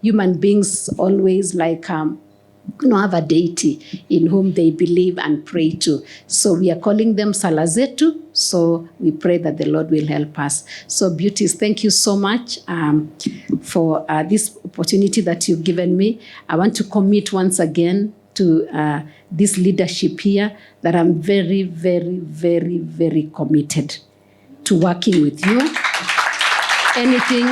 Human beings always have a deity in whom they believe and pray to. So we are calling them Salazetu. So we pray that the Lord will help us. So beauties, thank you so much for this opportunity that you've given me. I want to commit once again to this leadership here that I'm very, very, very, very committed to working with you. Anything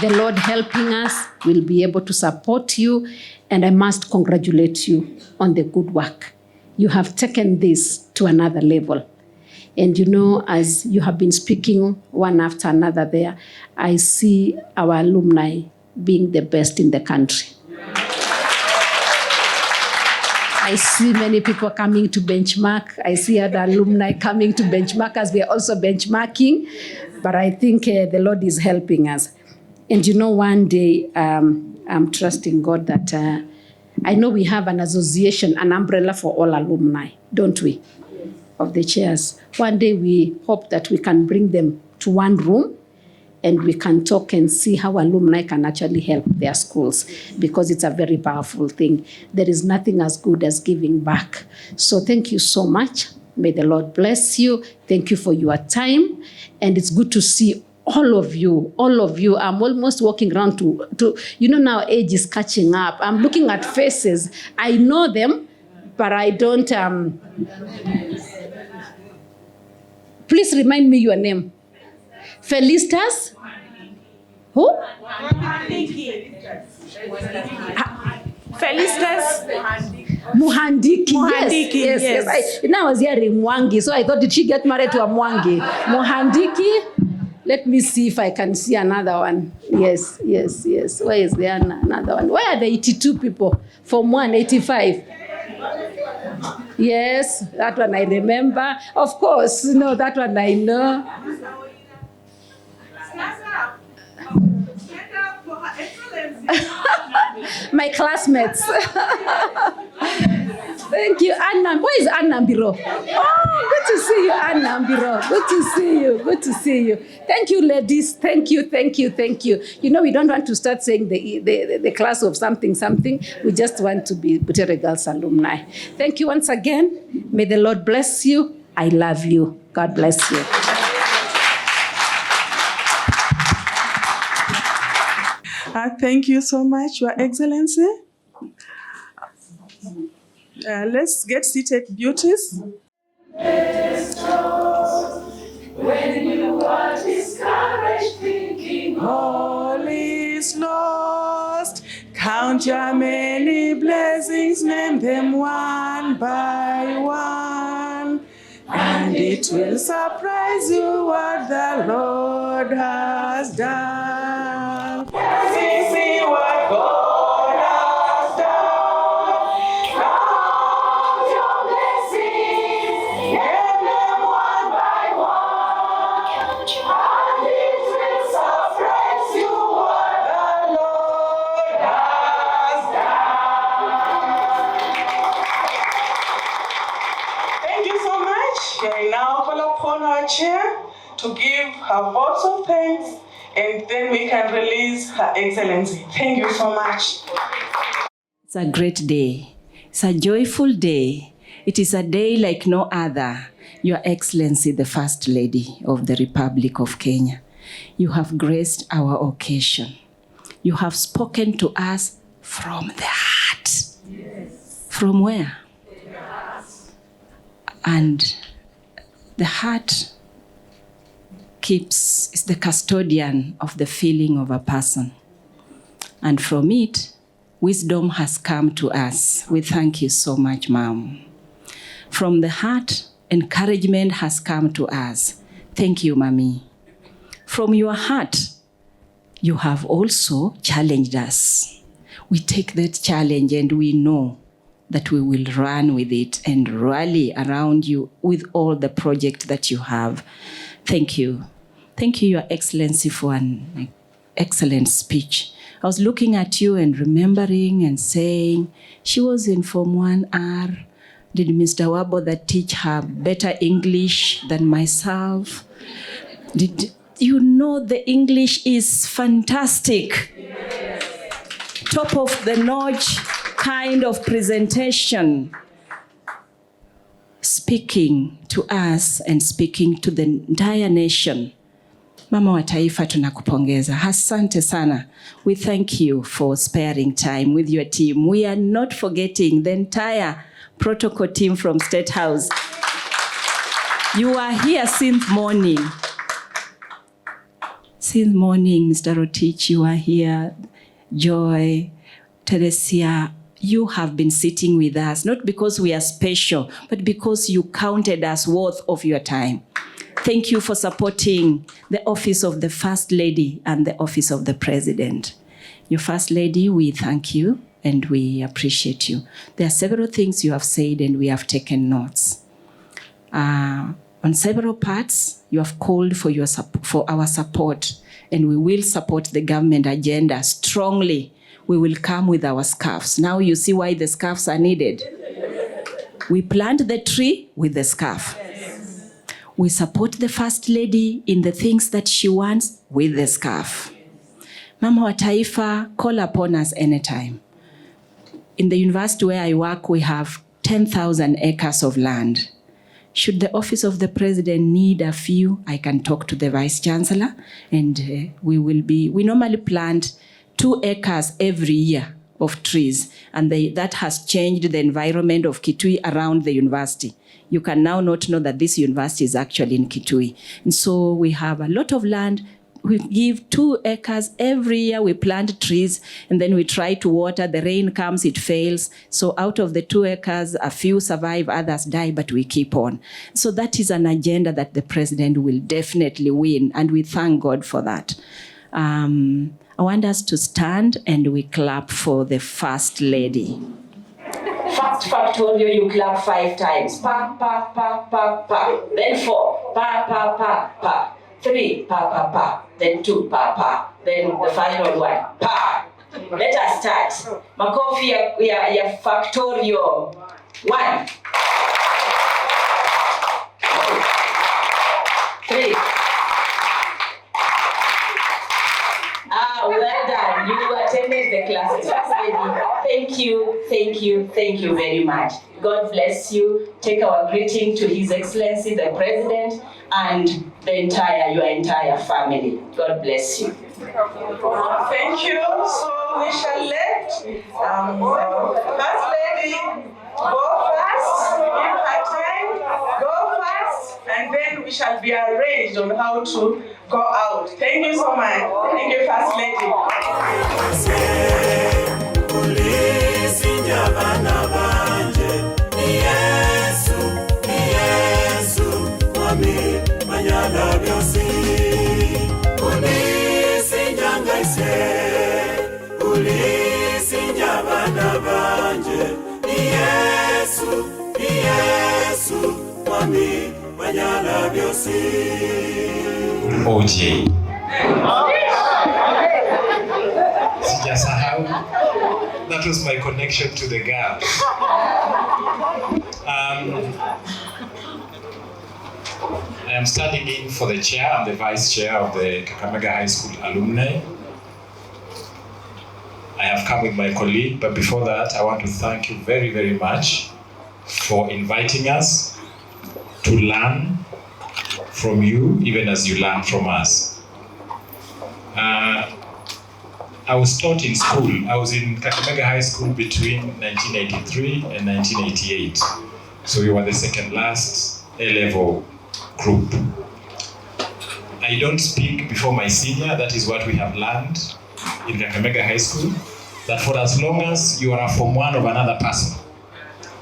the Lord helping us, will be able to support you. And I must congratulate you on the good work. You have taken this to another level. And as you have been speaking one after another there, I see our alumni being the best in the country. I see many people coming to benchmark. I see other alumni coming to benchmark as we are also benchmarking. But I think the Lord is helping us. And one day, I'm trusting God that I know we have an association, an umbrella for all alumni, don't we, of the chairs. One day we hope that we can bring them to one room and we can talk and see how alumni can actually help their schools, because it's a very powerful thing. There is nothing as good as giving back. So thank you so much. May the Lord bless you. Thank you for your time. And it's good to see all of you. I'm almost walking around to now age is catching up. I'm looking at faces. I know them, but I don't. Please remind me your name. Felistas? Who? Felistas Muhandiki. Muhandiki, Yes. Now I was hearing Mwangi, so I thought, did she get married to a Mwangi? Muhandiki. Let me see if I can see another one. Yes. Where is there another one? Where are the 82 people? From 185. Yes, that one I remember. Of course, no, that one I know. My classmates. Thank you, Anna. Where is Anna Biro? Oh, good to see you, Anna Biro. Good to see you. Thank you, ladies. Thank you. We don't want to start saying the class of something. We just want to be Butere Girls alumni. Thank you once again. May the Lord bless you. I love you. God bless you. Thank you so much, Your Excellency. Let's get seated, beauties. When you are discouraged, thinking all is lost, count your many blessings, name them one by one, and it will surprise you what the Lord has done. See what God has done. Count your blessings, name them one by one, and it will surprise you what the Lord has done. Thank you so much. We will now call upon our chair to give her votes of thanks, and then we can release Her Excellency. Thank you so much. It's a great day. It's a joyful day. It is a day like no other. Your Excellency, the First Lady of the Republic of Kenya, you have graced our occasion. You have spoken to us from the heart. Yes. From where? And the heart is the custodian of the feeling of a person. And from it, wisdom has come to us. We thank you so much, Mom. From the heart, encouragement has come to us. Thank you, Mommy. From your heart, you have also challenged us. We take that challenge and we know that we will run with it and rally around you with all the projects that you have. Thank you. Thank you, Your Excellency, for an excellent speech. I was looking at you and remembering and saying, she was in Form 1R. Did Mr. Wabo teach her better English than myself? Did you know the English is fantastic? Yes. Top of the notch kind of presentation. Speaking to us and speaking to the entire nation. Mama wa Taifa, tunakupongeza. Asante sana. We thank you for sparing time with your team. We are not forgetting the entire protocol team from State House. You are here since morning. Since morning, Mr. Rotich, you are here. Joy, Teresia, you have been sitting with us, not because we are special, but because you counted us worth of your time. Thank you for supporting the office of the First Lady and the office of the President. Your First Lady, we thank you and we appreciate you. There are several things you have said and we have taken notes. On several parts, you have called for our support, and we will support the government agenda strongly. We will come with our scarves. Now you see why the scarves are needed. We plant the tree with the scarf. We support the First Lady in the things that she wants with the scarf. Mama wa Taifa, call upon us anytime. In the university where I work, we have 10,000 acres of land. Should the office of the president need a few, I can talk to the vice chancellor, and we normally plant 2 acres every year of trees, and that has changed the environment of Kitui around the university. You can now not know that this university is actually in Kitui. And so we have a lot of land. We give 2 acres every year, we plant trees, and then we try to water. The rain comes, it fails. So out of the 2 acres, a few survive, others die, but we keep on. So that is an agenda that the president will definitely win, and we thank God for that. I want us to stand and we clap for the First Lady. Factorio, you clap 5 times. Pa, pa, pa, pa, pa. Then 4. Pa, pa, pa, pa. 3. Pa, pa, pa. Then 2. Pa, pa. Then the final one. Pa. Let us start. Makofi ya Factorio. 1. 3. Well done. You attended the classes. First Lady, thank you very much. God bless you. Take our greeting to His Excellency, the President, and your entire family. God bless you. Thank you. So we shall let First Lady go first, give her time, go first, and then we shall be arranged on how to go out. Thank you so much. Thank you, First Lady. OJ. Sijasahau. That was my connection to the girls. I am standing in for the chair and the vice chair of the Kakamega High School Alumni. I have come with my colleague, but before that, I want to thank you very, very much for inviting us to learn from you, even as you learn from us. I was taught in school. I was in Kakamega High School between 1983 and 1988. So we were the second last A-level group. I don't speak before my senior. That is what we have learned in Kakamega High School, that for as long as you are a Form 1 of another person,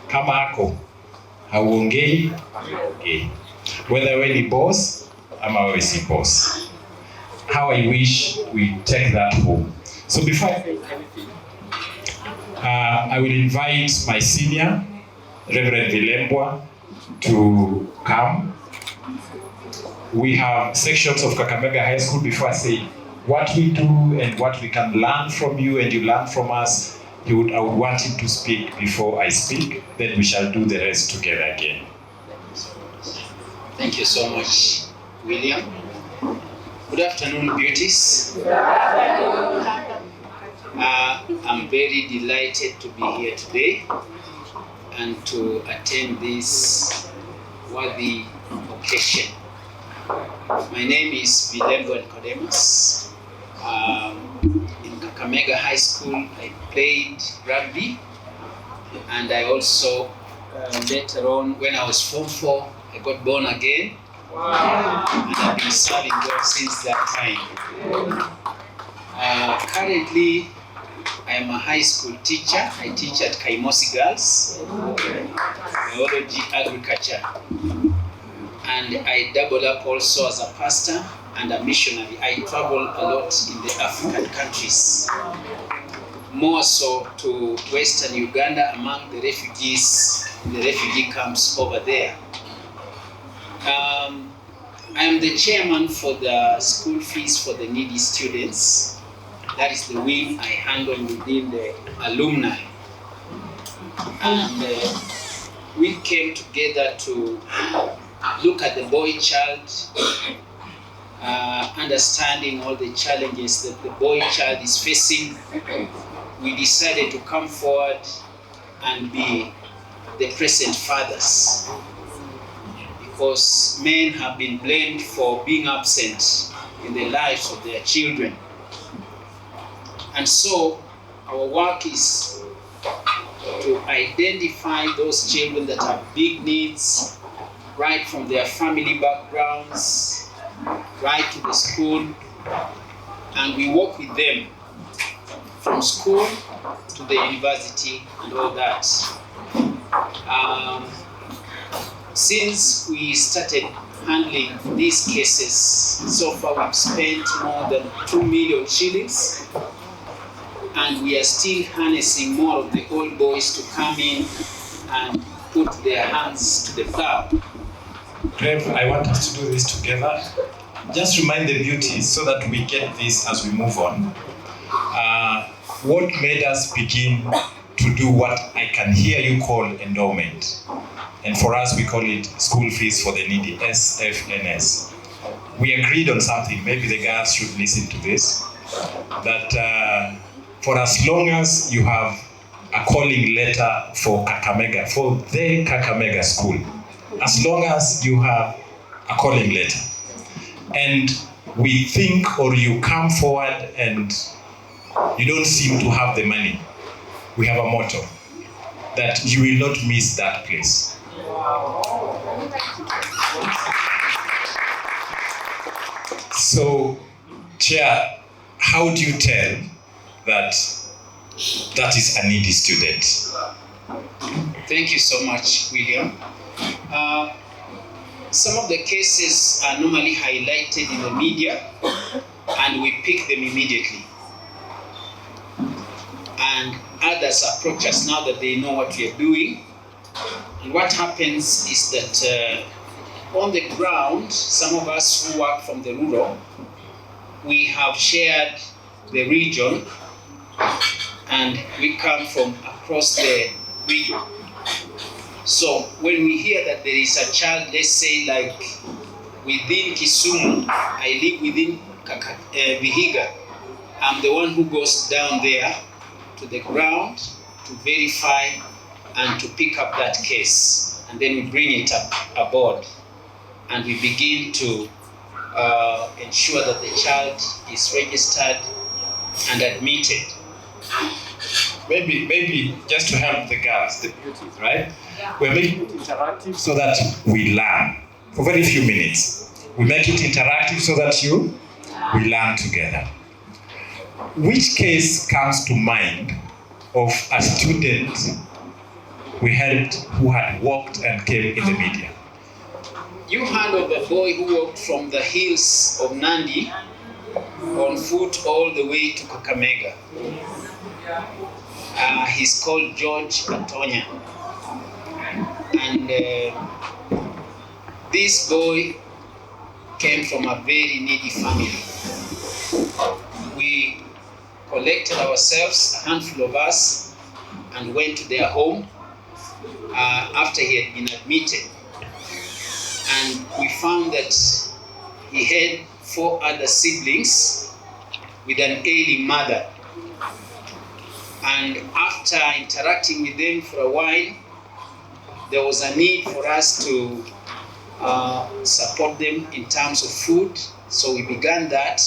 kama ako, hauongei, okay. Whether wewe ni boss, ama wewe si boss. How I wish we take that home. So before I will invite my senior, Reverend Vilembwa, to come. We have sections of Kakamega High School. Before I say what we do and what we can learn from you and you learn from us, I would want him to speak before I speak. Then we shall do the rest together again. Thank you so much, William. Good afternoon, beauties. I'm very delighted to be here today and to attend this worthy occasion. My name is Vilembwa Nicodemus. In Kakamega High School, I played rugby, and I also later on, when I was Form 4, I got born again. Wow. And I've been serving God since that time. Currently, I am a high school teacher. I teach at Kaimosi Girls, Biology, Agriculture. And I double up also as a pastor and a missionary. I travel a lot in the African countries, more so to Western Uganda among the refugees, the refugee camps over there. I am the chairman for the school fees for the needy students. That is the wing I handle within the alumni. And we came together to look at the boy child, understanding all the challenges that the boy child is facing, we decided to come forward and be the present fathers, because men have been blamed for being absent in the lives of their children. And so our work is to identify those children that have big needs, right from their family backgrounds, right to the school, and we work with them from school to the university and all that. Since we started handling these cases, so far we've spent more than 2 million shillings, and we are still harnessing more of the old boys to come in and put their hands to the plow. Rev, I want us to do this together. Just remind the beauties so that we get this as we move on. What made us begin to do what I can hear you call endowment? And for us, we call it school fees for the needy, SFNS. We agreed on something, maybe the girls should listen to this, that for as long as you have a calling letter for Kakamega, for the Kakamega school, as long as you have a calling letter, and we think or you come forward and you don't seem to have the money, we have a motto that you will not miss that place. So, Chair, how do you tell that that is a needy student? Thank you so much, William. Some of the cases are normally highlighted in the media, and we pick them immediately. And others approach us now that they know what we are doing. And what happens is that on the ground, some of us who work from the rural, we have shared the region, and we come from across the region. So when we hear that there is a child, let's say like within Kisumu, I live within Vihiga, I'm the one who goes down there to the ground to verify and to pick up that case. And then we bring it up aboard, and we begin to ensure that the child is registered and admitted. Maybe just to help the girls, the beauties, right? We're making it interactive so that we learn for very few minutes. We make it interactive so that we learn together. Which case comes to mind of a student we helped who had walked and came in the media? You heard of a boy who walked from the hills of Nandi on foot all the way to Kakamega. He's called George Antonia. And this boy came from a very needy family. We collected ourselves, a handful of us, and went to their home after he had been admitted. And we found that he had 4 other siblings with an ailing mother. And after interacting with them for a while, there was a need for us to support them in terms of food. So we began that.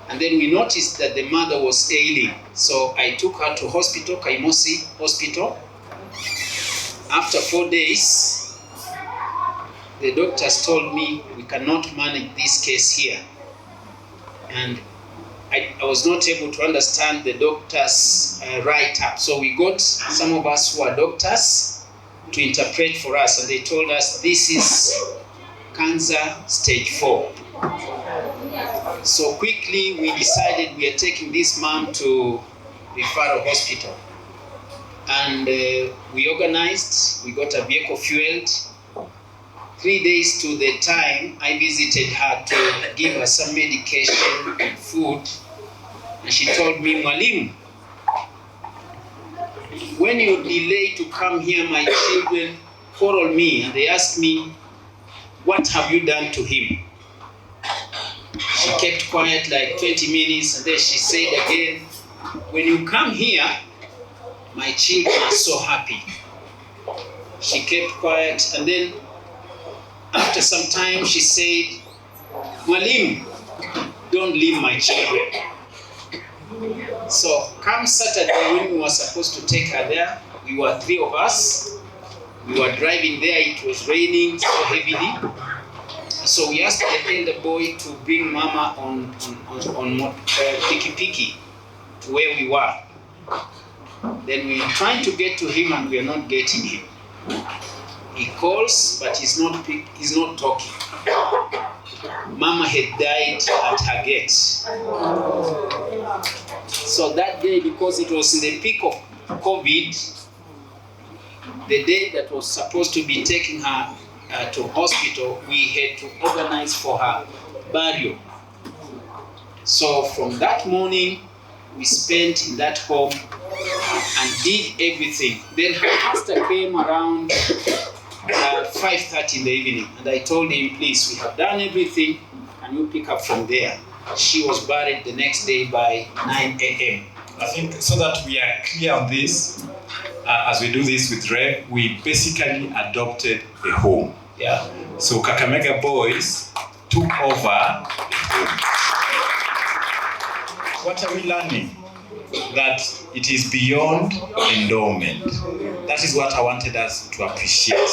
And then we noticed that the mother was ailing. So I took her to hospital, Kaimosi Hospital. After 4 days, the doctors told me we cannot manage this case here. And I was not able to understand the doctor's write-up. So we got some of us who are doctors to interpret for us, and they told us this is cancer stage 4. So quickly we decided we are taking this mom to referral hospital. And we organized, we got a vehicle fueled. 3 days to the time, I visited her to give her some medication and food. And she told me, Mwalimu, when you delay to come here, my children quarrel me. And they asked me, what have you done to him? She kept quiet like 20 minutes, and then she said again, when you come here, my children are so happy. She kept quiet, and then after some time she said, Mwalimu, don't leave my children. So come Saturday when we were supposed to take her there, we were 3 of us. We were driving there, it was raining so heavily. So we asked the elder boy to bring Mama on piki to where we were. Then we were trying to get to him and we are not getting him. He calls, but he's not talking. Mama had died at her gate. So that day, because it was in the peak of COVID, the day that was supposed to be taking her to hospital, we had to organize for her burial. So from that morning, we spent in that home and did everything. Then her pastor came around 5:30 in the evening, and I told him, please, we have done everything, and you pick up from there. She was buried the next day by 9 a.m. I think so that we are clear on this, as we do this with Ray, we basically adopted a home. Yeah. So Kakamega Boys took over the home. What are we learning? That it is beyond endowment. That is what I wanted us to appreciate.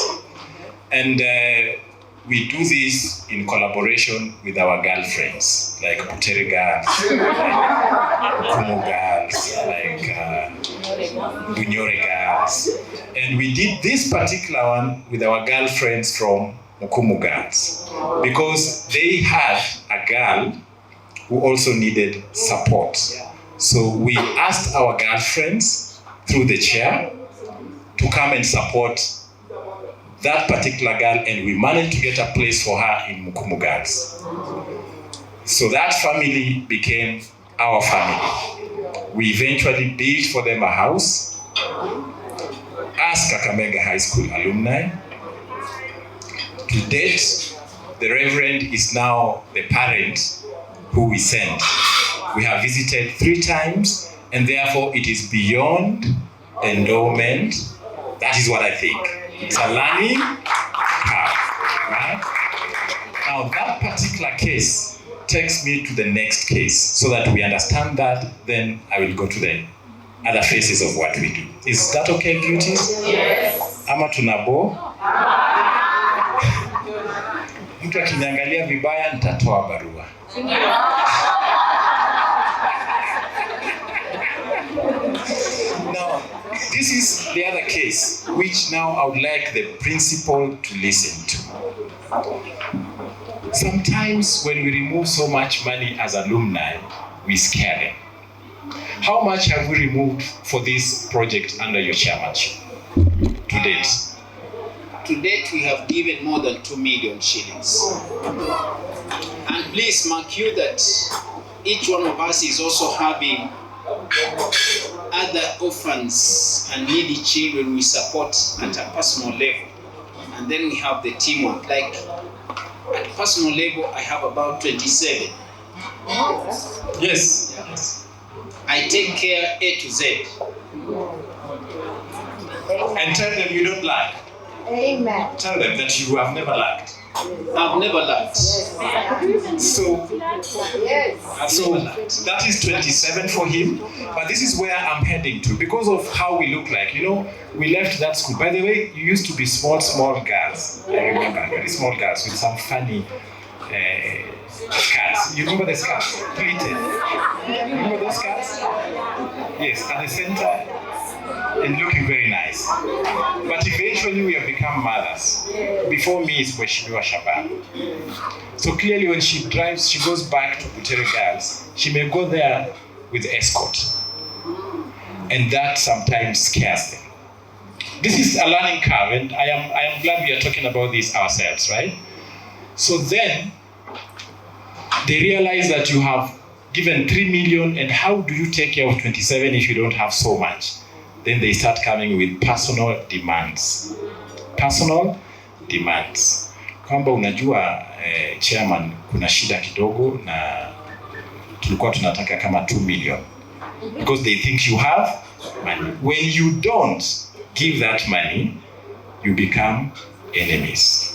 And we do this in collaboration with our girlfriends, like Butere girls, like Kumu girls, like Bunyore girls. And we did this particular one with our girlfriends from Mukumu girls, because they had a girl who also needed support. So we asked our girlfriends through the chair to come and support that particular girl, and we managed to get a place for her in Mukumu Girls. So that family became our family. We eventually built for them a house as Kakamega High School alumni. To date, the Reverend is now the parent who we sent. We have visited 3 times, and therefore it is beyond endowment. That is what I think. It's a learning path, right? Now that particular case takes me to the next case, so that we understand that, then I will go to the other phases of what we do. Is that okay, beauties? Yes. Ama tunabo? Mtu akiniangalia vibaya nitatoa barua. Now, this is the other case, which now I would like the principal to listen to. Sometimes when we remove so much money as alumni, we scare them. How much have we removed for this project under your chairmanship to date? To date, we have given more than 2 million shillings. And please mark you that each one of us is also having other orphans and needy children we support at a personal level. And then we have the teamwork. Like at personal level, I have about 27. Yes. I take care A to Z. And tell them you don't lack. Amen. Tell them that you have never lacked. I've never lacked. So that is 27 for him. But this is where I'm heading to, because of how we look like. You know, we left that school. By the way, you used to be small girls. I remember, very small girls with some funny skirts. You remember the skirts? Pleated. You remember those skirts? Yes, at the center. And looking very nice. But eventually we have become mothers. Before me is Mheshimiwa Shabab. So clearly when she drives, she goes back to Butere Girls. She may go there with escort. And that sometimes scares them. This is a learning curve, and I am glad we are talking about this ourselves, right? So then they realize that you have given 3 million, and how do you take care of 27 if you don't have so much? Then they start coming with personal demands. Personal demands. kwamba unajua chairman, kuna shida kidogo na tulikuwa tunataka kama 2 million because they think you have money. When you don't give that money, you become enemies.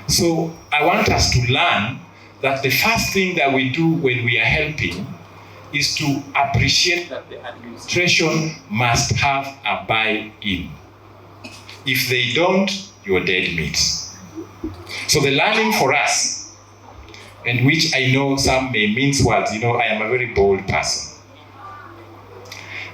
So I want us to learn that the first thing that we do when we are helping is to appreciate that the administration must have a buy-in. If they don't, you're dead meat. So the learning for us, and which I know some may mince words, you know, I am a very bold person,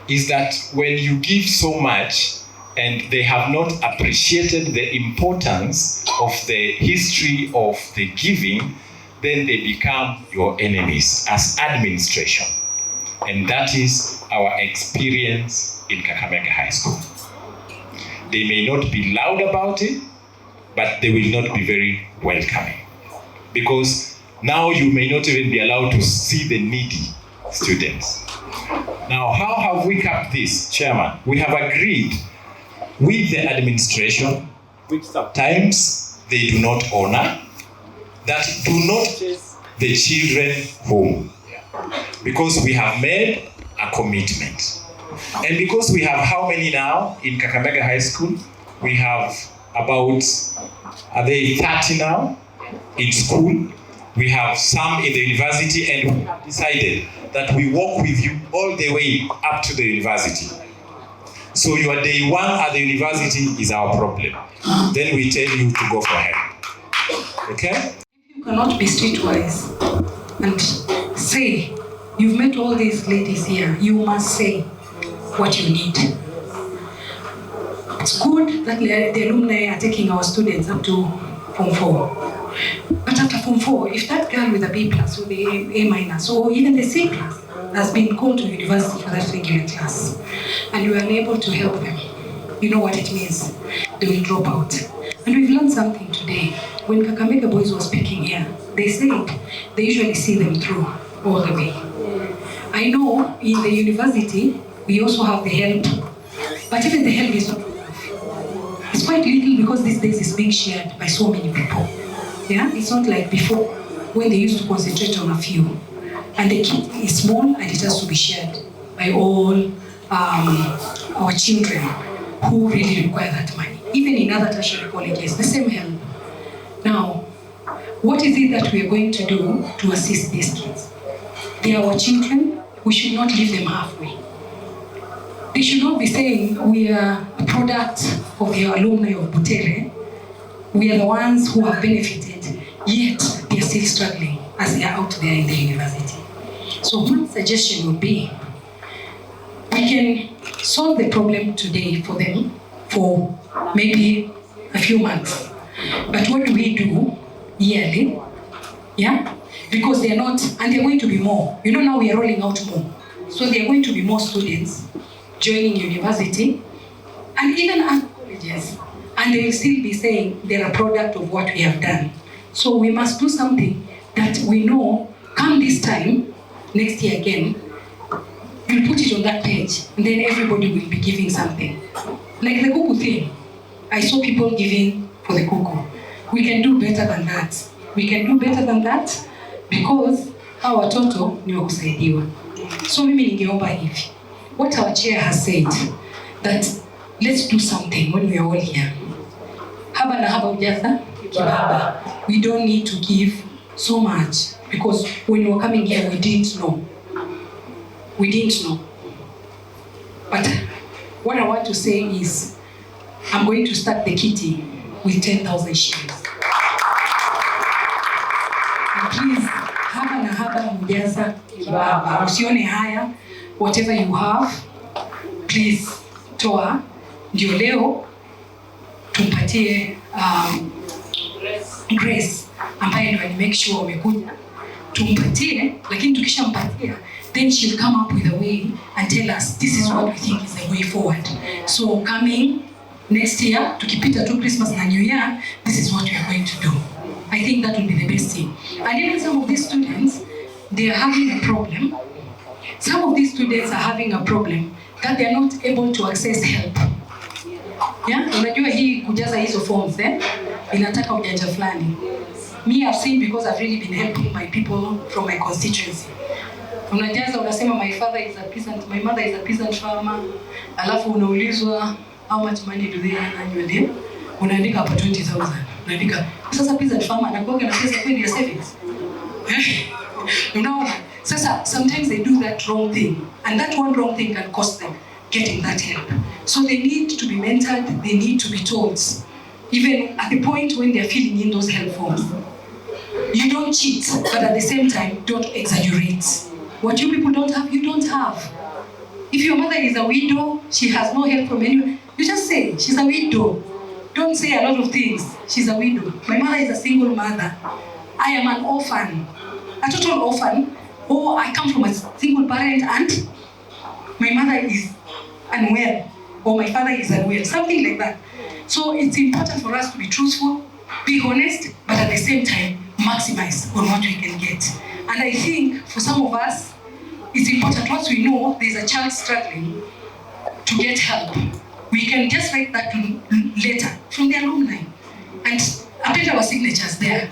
is that when you give so much and they have not appreciated the importance of the history of the giving, then they become your enemies as administration. And that is our experience in Kakamega High School. They may not be loud about it, but they will not be very welcoming. Because now you may not even be allowed to see the needy students. Now, how have we kept this, Chairman? We have agreed with the administration, which sometimes they do not honor, that do not chase the children home. Because we have made a commitment. And because we have how many now in Kakamega High School? We have about, are they 30 now in school? We have some in the university, and we have decided that we walk with you all the way up to the university. So your day one at the university is our problem. Then we tell you to go for help. Okay? You cannot be streetwise and say, you've met all these ladies here, you must say what you need. It's good that the alumni are taking our students up to Form 4. But after Form 4, if that girl with a B plus or the A minus or even the C plus has been called to university for that regular class, and you are unable to help them, you know what it means. They will drop out. And we've learned something today. When Kakamega boys were speaking here, they said they usually see them through all the way. I know in the university, we also have the help, but even the help is not enough. It's quite little because these days it's being shared by so many people. Yeah, it's not like before when they used to concentrate on a few. And the kit is small and it has to be shared by all our children who really require that money. Even in other tertiary colleges, the same help. Now, what is it that we are going to do to assist these kids? They are our children. We should not leave them halfway. They should not be saying we are a product of the alumni of Butere. We are the ones who have benefited, yet they are still struggling as they are out there in the university. So my suggestion would be, we can solve the problem today for them for maybe a few months. But what do we do yearly? Yeah? Because they are not, and they are going to be more. You know, now we are rolling out more. So there are going to be more students joining university and even other colleges. And they will still be saying they're a product of what we have done. So we must do something that we know, come this time, next year again, we'll put it on that page, and then everybody will be giving something. Like the cuckoo thing. I saw people giving for the cuckoo. We can do better than that. We can do better than that because our watoto ni wa kusaidiwa. So mimi ningeomba hivi. What our chair has said, that let's do something when we are all here. Haba na haba ujaza kibaba. We don't need to give so much because when we were coming here, we didn't know. We didn't know. But what I want to say is, I'm going to start the kitty with 10,000 shillings. And please, haba na haba ujaza kibaba. Usione haya, whatever you have, please toa. Ndio leo tumpatie Grace ambaye ndio make sure wamekuja tumpatie, lakini tukishampatia then she'll come up with a way and tell us this is what we think is the way forward. So coming next year, tukipita to Christmas and New Year, this is what we are going to do. I think that will be the best thing. And even some of these students, they are having a problem. Some of these students are having a problem that they are not able to access help. Yeah, unajua hii kujaza hizo forms inataka ujanja fulani. Me I've seen because I've really been helping my people from my constituency. Unajaza unasema my father is a peasant, my mother is a peasant farmer. Alafu unaulizwa how much money do they earn annually? Unaandika hapa 20,000. Unaandika sasa peasant farmer anakuwa na pesa kweli ya savings. Unaona? Sasa sometimes they do that wrong thing, and that one wrong thing can cost them getting that help. So they need to be mentored, they need to be told, even at the point when they're filling in those help forms. You don't cheat, but at the same time, don't exaggerate. What you people don't have, you don't have. If your mother is a widow, she has no help from anyone, you just say, she's a widow. Don't say a lot of things, she's a widow. My mother is a single mother. I am an orphan, a total orphan. Or I come from a single parent and my mother is unwell, or my father is unwell, something like that. So it's important for us to be truthful, be honest, but at the same time, maximize on what we can get. And I think for some of us, it's important once we know there's a child struggling to get help. We can just write that letter from the alumni and append our signatures there.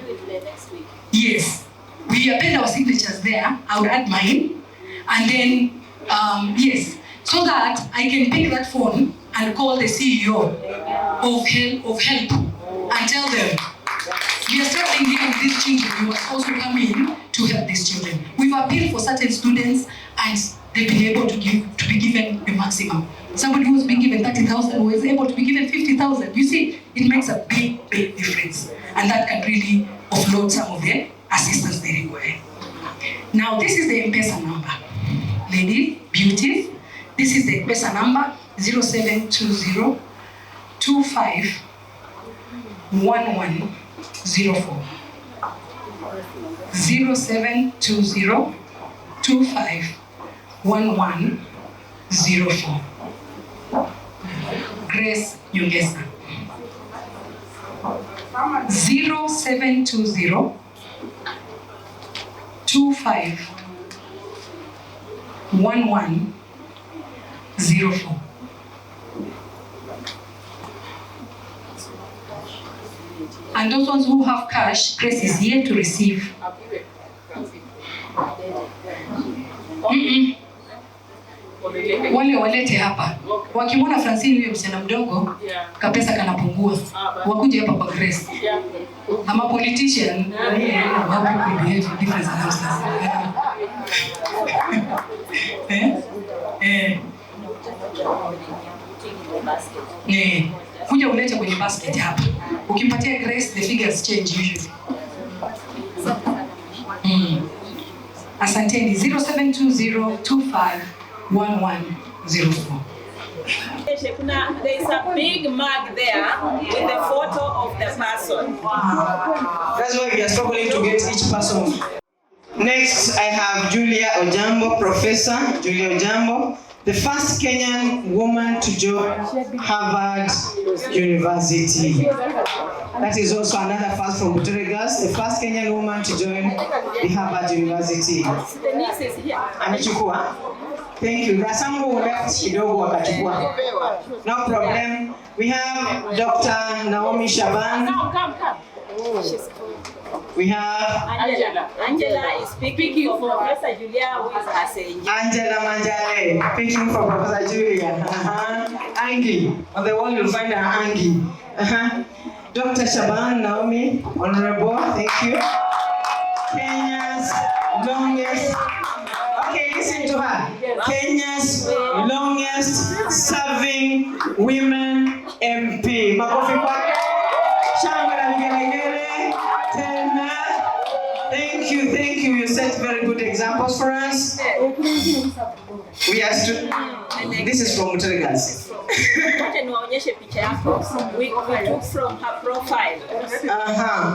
Yes. We append our signatures there. I would add mine, and then yes, so that I can pick that phone and call the CEO of help and tell them we are struggling here with these children. You must also come in to help these children. We've appealed for certain students, and they've been able to be given the maximum. Somebody who's been given 30,000 was able to be given 50,000. You see, it makes a big difference, and that can really offload some of the assistance they require. Now, this is the M-Pesa number. Lady, beauties, this is the M-Pesa number, 0720 25 1104. 0720 25 1104. Grace Nyongesa. 0720 25 1104. And those ones who have cash, Grace is here to receive. Wale walete hapa. Wakimwona Francine huyo msichana mdogo, kapesa kanapungua. Wakuje hapa kwa Grace. I'm a politician. How people behave in different circumstances. Kuja ulete kwenye basket hapa. Ukimpatia Grace, the figures change usually. Asanteni. 0720 25 1104. There is a big mug there with the photo of the person. That's why we are struggling to get each person. Next, I have Julia Ojambo, Professor Julia Ojambo, the first Kenyan woman to join Harvard University. That is also another first from Butere Girls, the first Kenyan woman to join the Harvard University. The niece is here. Amechukua? Thank you. There are some who left kidogo wakachukua. No problem. We have Dr. Naomi Shaban. Come. We have Angela. Angela is speaking for Professor Julia, who is her saying. Angela Manjale, speaking for Professor Julia. Angie. On the wall you'll find her Angie. Dr. Shaban Naomi, Honorable, thank you. Kenya's longest. Okay, listen to her. Kenya's longest serving women MP. Makofi kwake. Shangwe vigelegele. Tena. Thank you. You set very good examples for us. We are this is from Butere Girls. We took from her profile.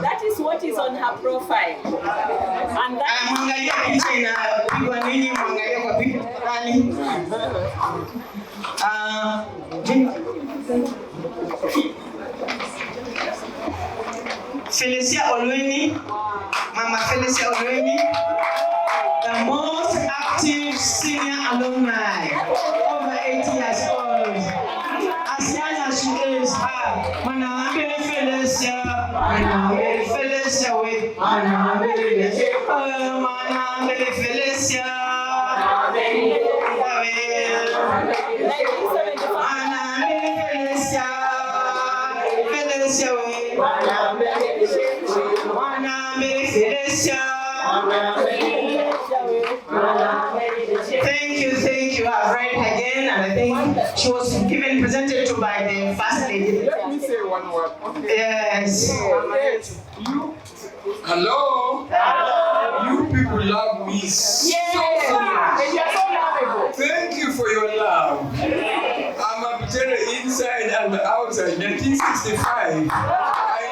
That is what is on her profile. And that Mwangalia picha inapigwa nini? Mwangalia kwa picha nani? Felicia Olweni, Mama Felicia Olweni, the most active senior alumni, over 80 years old. As young as she Thank you. I've read again, and I think she was presented to by the First Lady. Let me say one word. Okay. Yes. Hello. You people love me so much. Thank you for your love. I'm a Butere inside and outside. 1965. I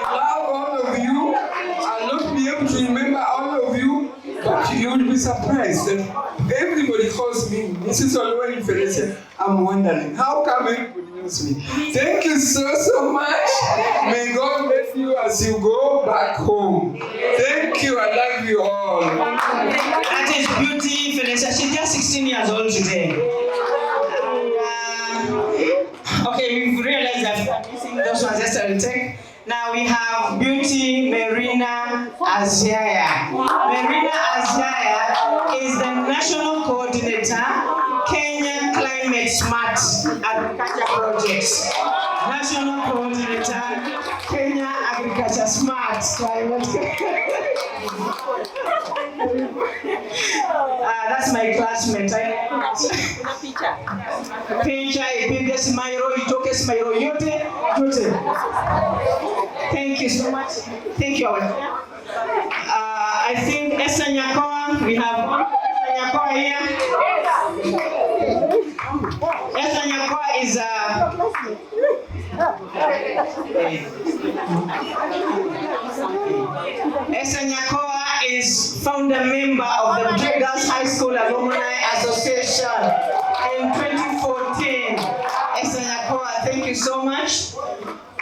love all of you. I'll not be able to remember all of you, but you will be surprised that everybody calls me Mrs. Alumni Felicia. I'm wondering, how come everybody knows me? Thank you so much. May God bless you as you go back home. Thank you. I love you all. That is Beauty Felicia. She's just 16 years old today. Okay, we've realized that I'm missing those ones yesterday. Now we have Beauty Marina Aziaya. Marina Aziaya is the National Coordinator, Kenya Climate Smart Agriculture Projects. National Coordinator, Kenya Agriculture Smart Climate. That's my classmate. Picha ipige smile, itoke smile yote. Thank you so much. Thank you. I think Esther Nyakoa, we have Esther Nyakoa here. Esther Nyakoa is Esther Nyakoa is founder member of the Butere Girls High School Alumni Association in 2014. Esther Nyakoa, thank you so much.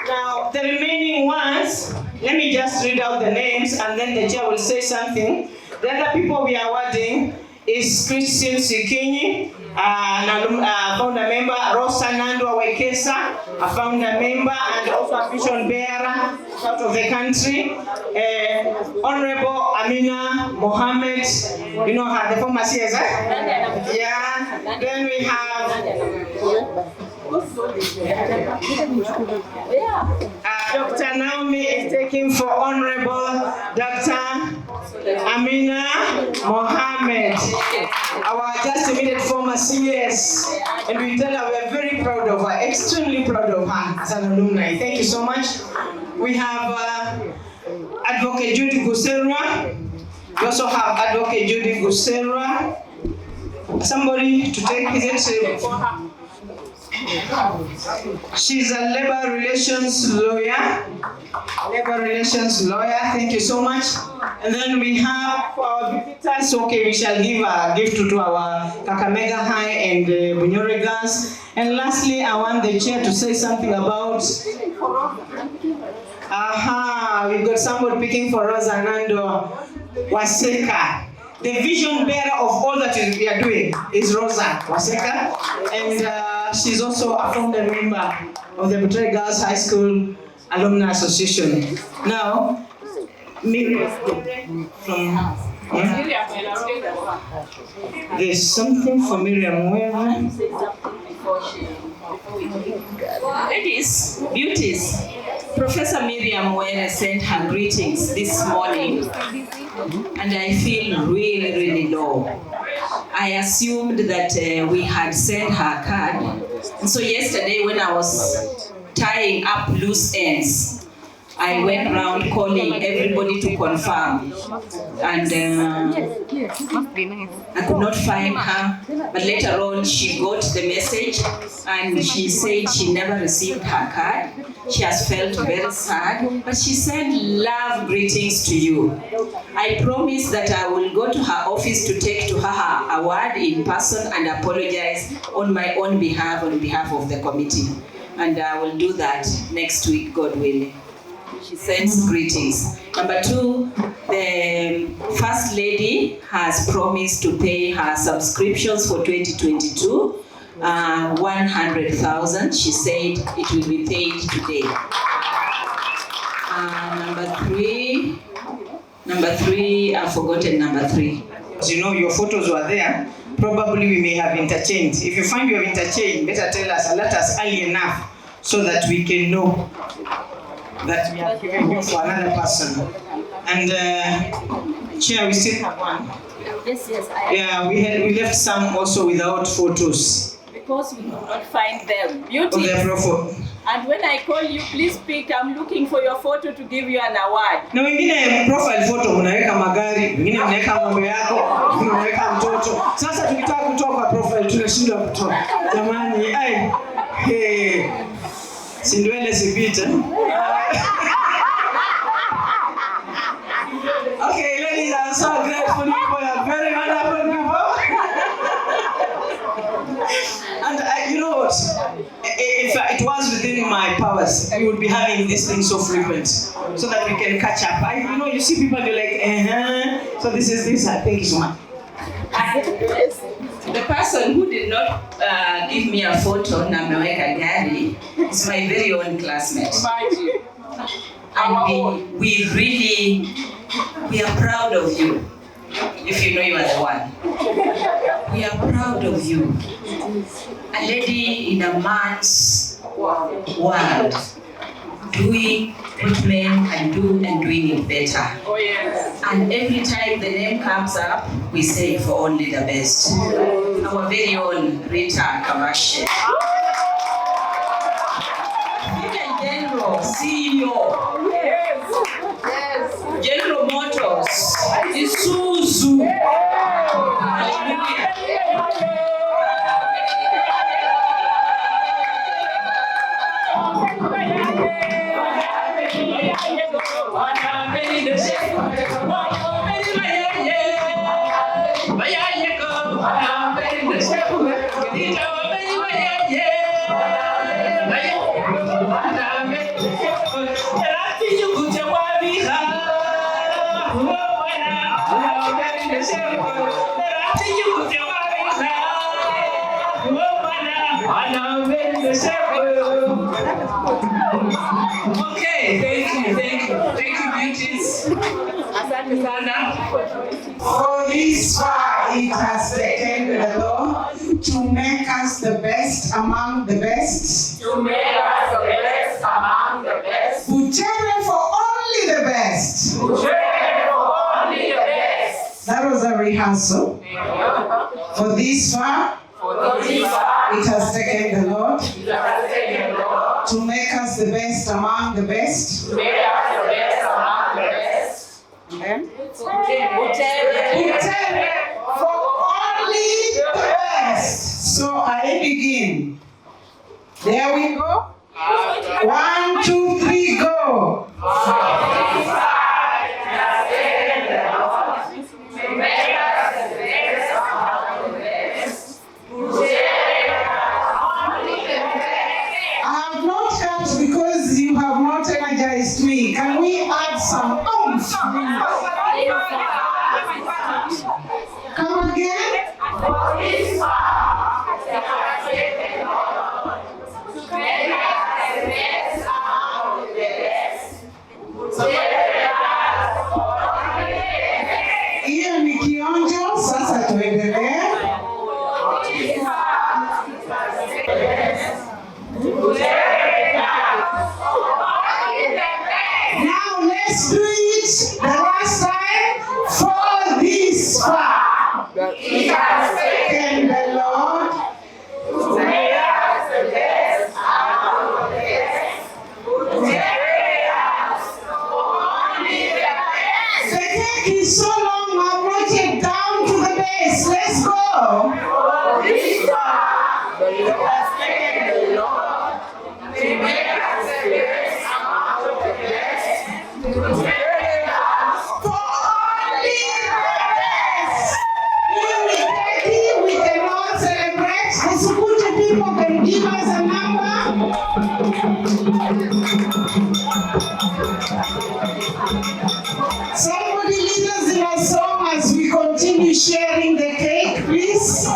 Now, the remaining ones, let me just read out the names and then the chair will say something. The other people we are awarding is Christian Sikinyi, founder member, Rosa Nandwa Wekesa, a founder member and also a vision bearer out of the country. Honorable Amina Mohammed, you know her, the former CS, Yeah. Then we have Dr. Naomi is taking for Honorable Dr. Amina Mohammed, our just immediate former CS, and we tell her we are very proud of her, extremely proud of her as an alumni. Thank you so much. We have Advocate Judy Guserwa. We also have Advocate Judy Guserwa. Somebody to take his She's a labor relations lawyer. Thank you so much. And then we have our visitors. Okay, we shall give a gift to our Kakamega High and Butere Girls. And lastly, I want the chair to say something about. We've got somebody picking for Rosa Nando Waseka. The vision bearer of all that we are doing is Rosa Waseka, and she's also a founder member of the Butere Girls High School Alumni Association. Now, Miriam from there's something for Miriam. Ladies, beauties, Professor Miriam Were sent her greetings this morning, and I feel really, really low. I assumed that we had sent her card, and so yesterday when I was tying up loose ends, I went around calling everybody to confirm, and I could not find her, but later on she got the message and she said she never received her card. She has felt very sad, but she sent love greetings to you. I promise that I will go to her office to take to her her award in person and apologize on my own behalf, on behalf of the committee. And I will do that next week, God willing. She sends greetings. Number two, the First Lady has promised to pay her subscriptions for 2022, 100,000. She said it will be paid today. Number three, I've forgotten number three. As you know, your photos were there. probably we may have interchanged. If you find you have interchanged, better tell us, alert us early enough so that we can know that we are giving you for another person. And Chair, we still have one. Yes, Yeah, we left some also without photos. Because we could not find them. Beauty. And when I call you, please pick. I'm looking for your photo to give you an award. Na wengine profile photo mnaweka magari, wengine mnaweka mambo yako, wengine mnaweka mtoto. Sasa tukitaka kutoa kwa profile tunashindwa kutoa. Jamani, Sindwele sipite. Okay, ladies, I'm so grateful you are very wonderful people. And you know what? If it was within my powers, we would be having this thing so frequent, so that we can catch up. You see people do like, so this is this. Thank you so much. The person who did not give me a photo, Nameweka Gari, is my very own classmate. And we are proud of you, if you know you are the one. We are proud of you. A lady in a man's world, doing what men can do and doing it better. Oh, yes. And every time the name comes up, we say for only the best. Our very own Rita Kamashi. General, CEO. Yes. General Motors. Isuzu. Hallelujah. Okay, thank you, beauties. Asante sana. For this far, it has taken the Lord to make us the best among the best. To make us the best among the best. Butere for only the best. Butere for only the best. That was a rehearsal. For this far, it has taken the Lord to make us the best among the best. To make us the best among the best. Butere for only the best. So I begin. There we go. 1, 2, 3, go. I have not cut because you have not energized me. Can we add some oomph? Come again. Hiyo ni kionjo, sasa tuendelee. Now let's do it the last time for this far. It has taken the Lord to make us the best among the best. The cake is so long, I brought it down to the base. Let's go. This far, it has taken the Lord to make us the best among the best. For only the best. Here we cannot celebrate. The Sukuta people can give us a number. Somebody lead us in a song as we continue sharing the cake, please.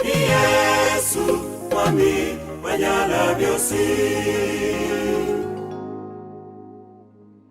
Yesu, mwami, wanyala byosi.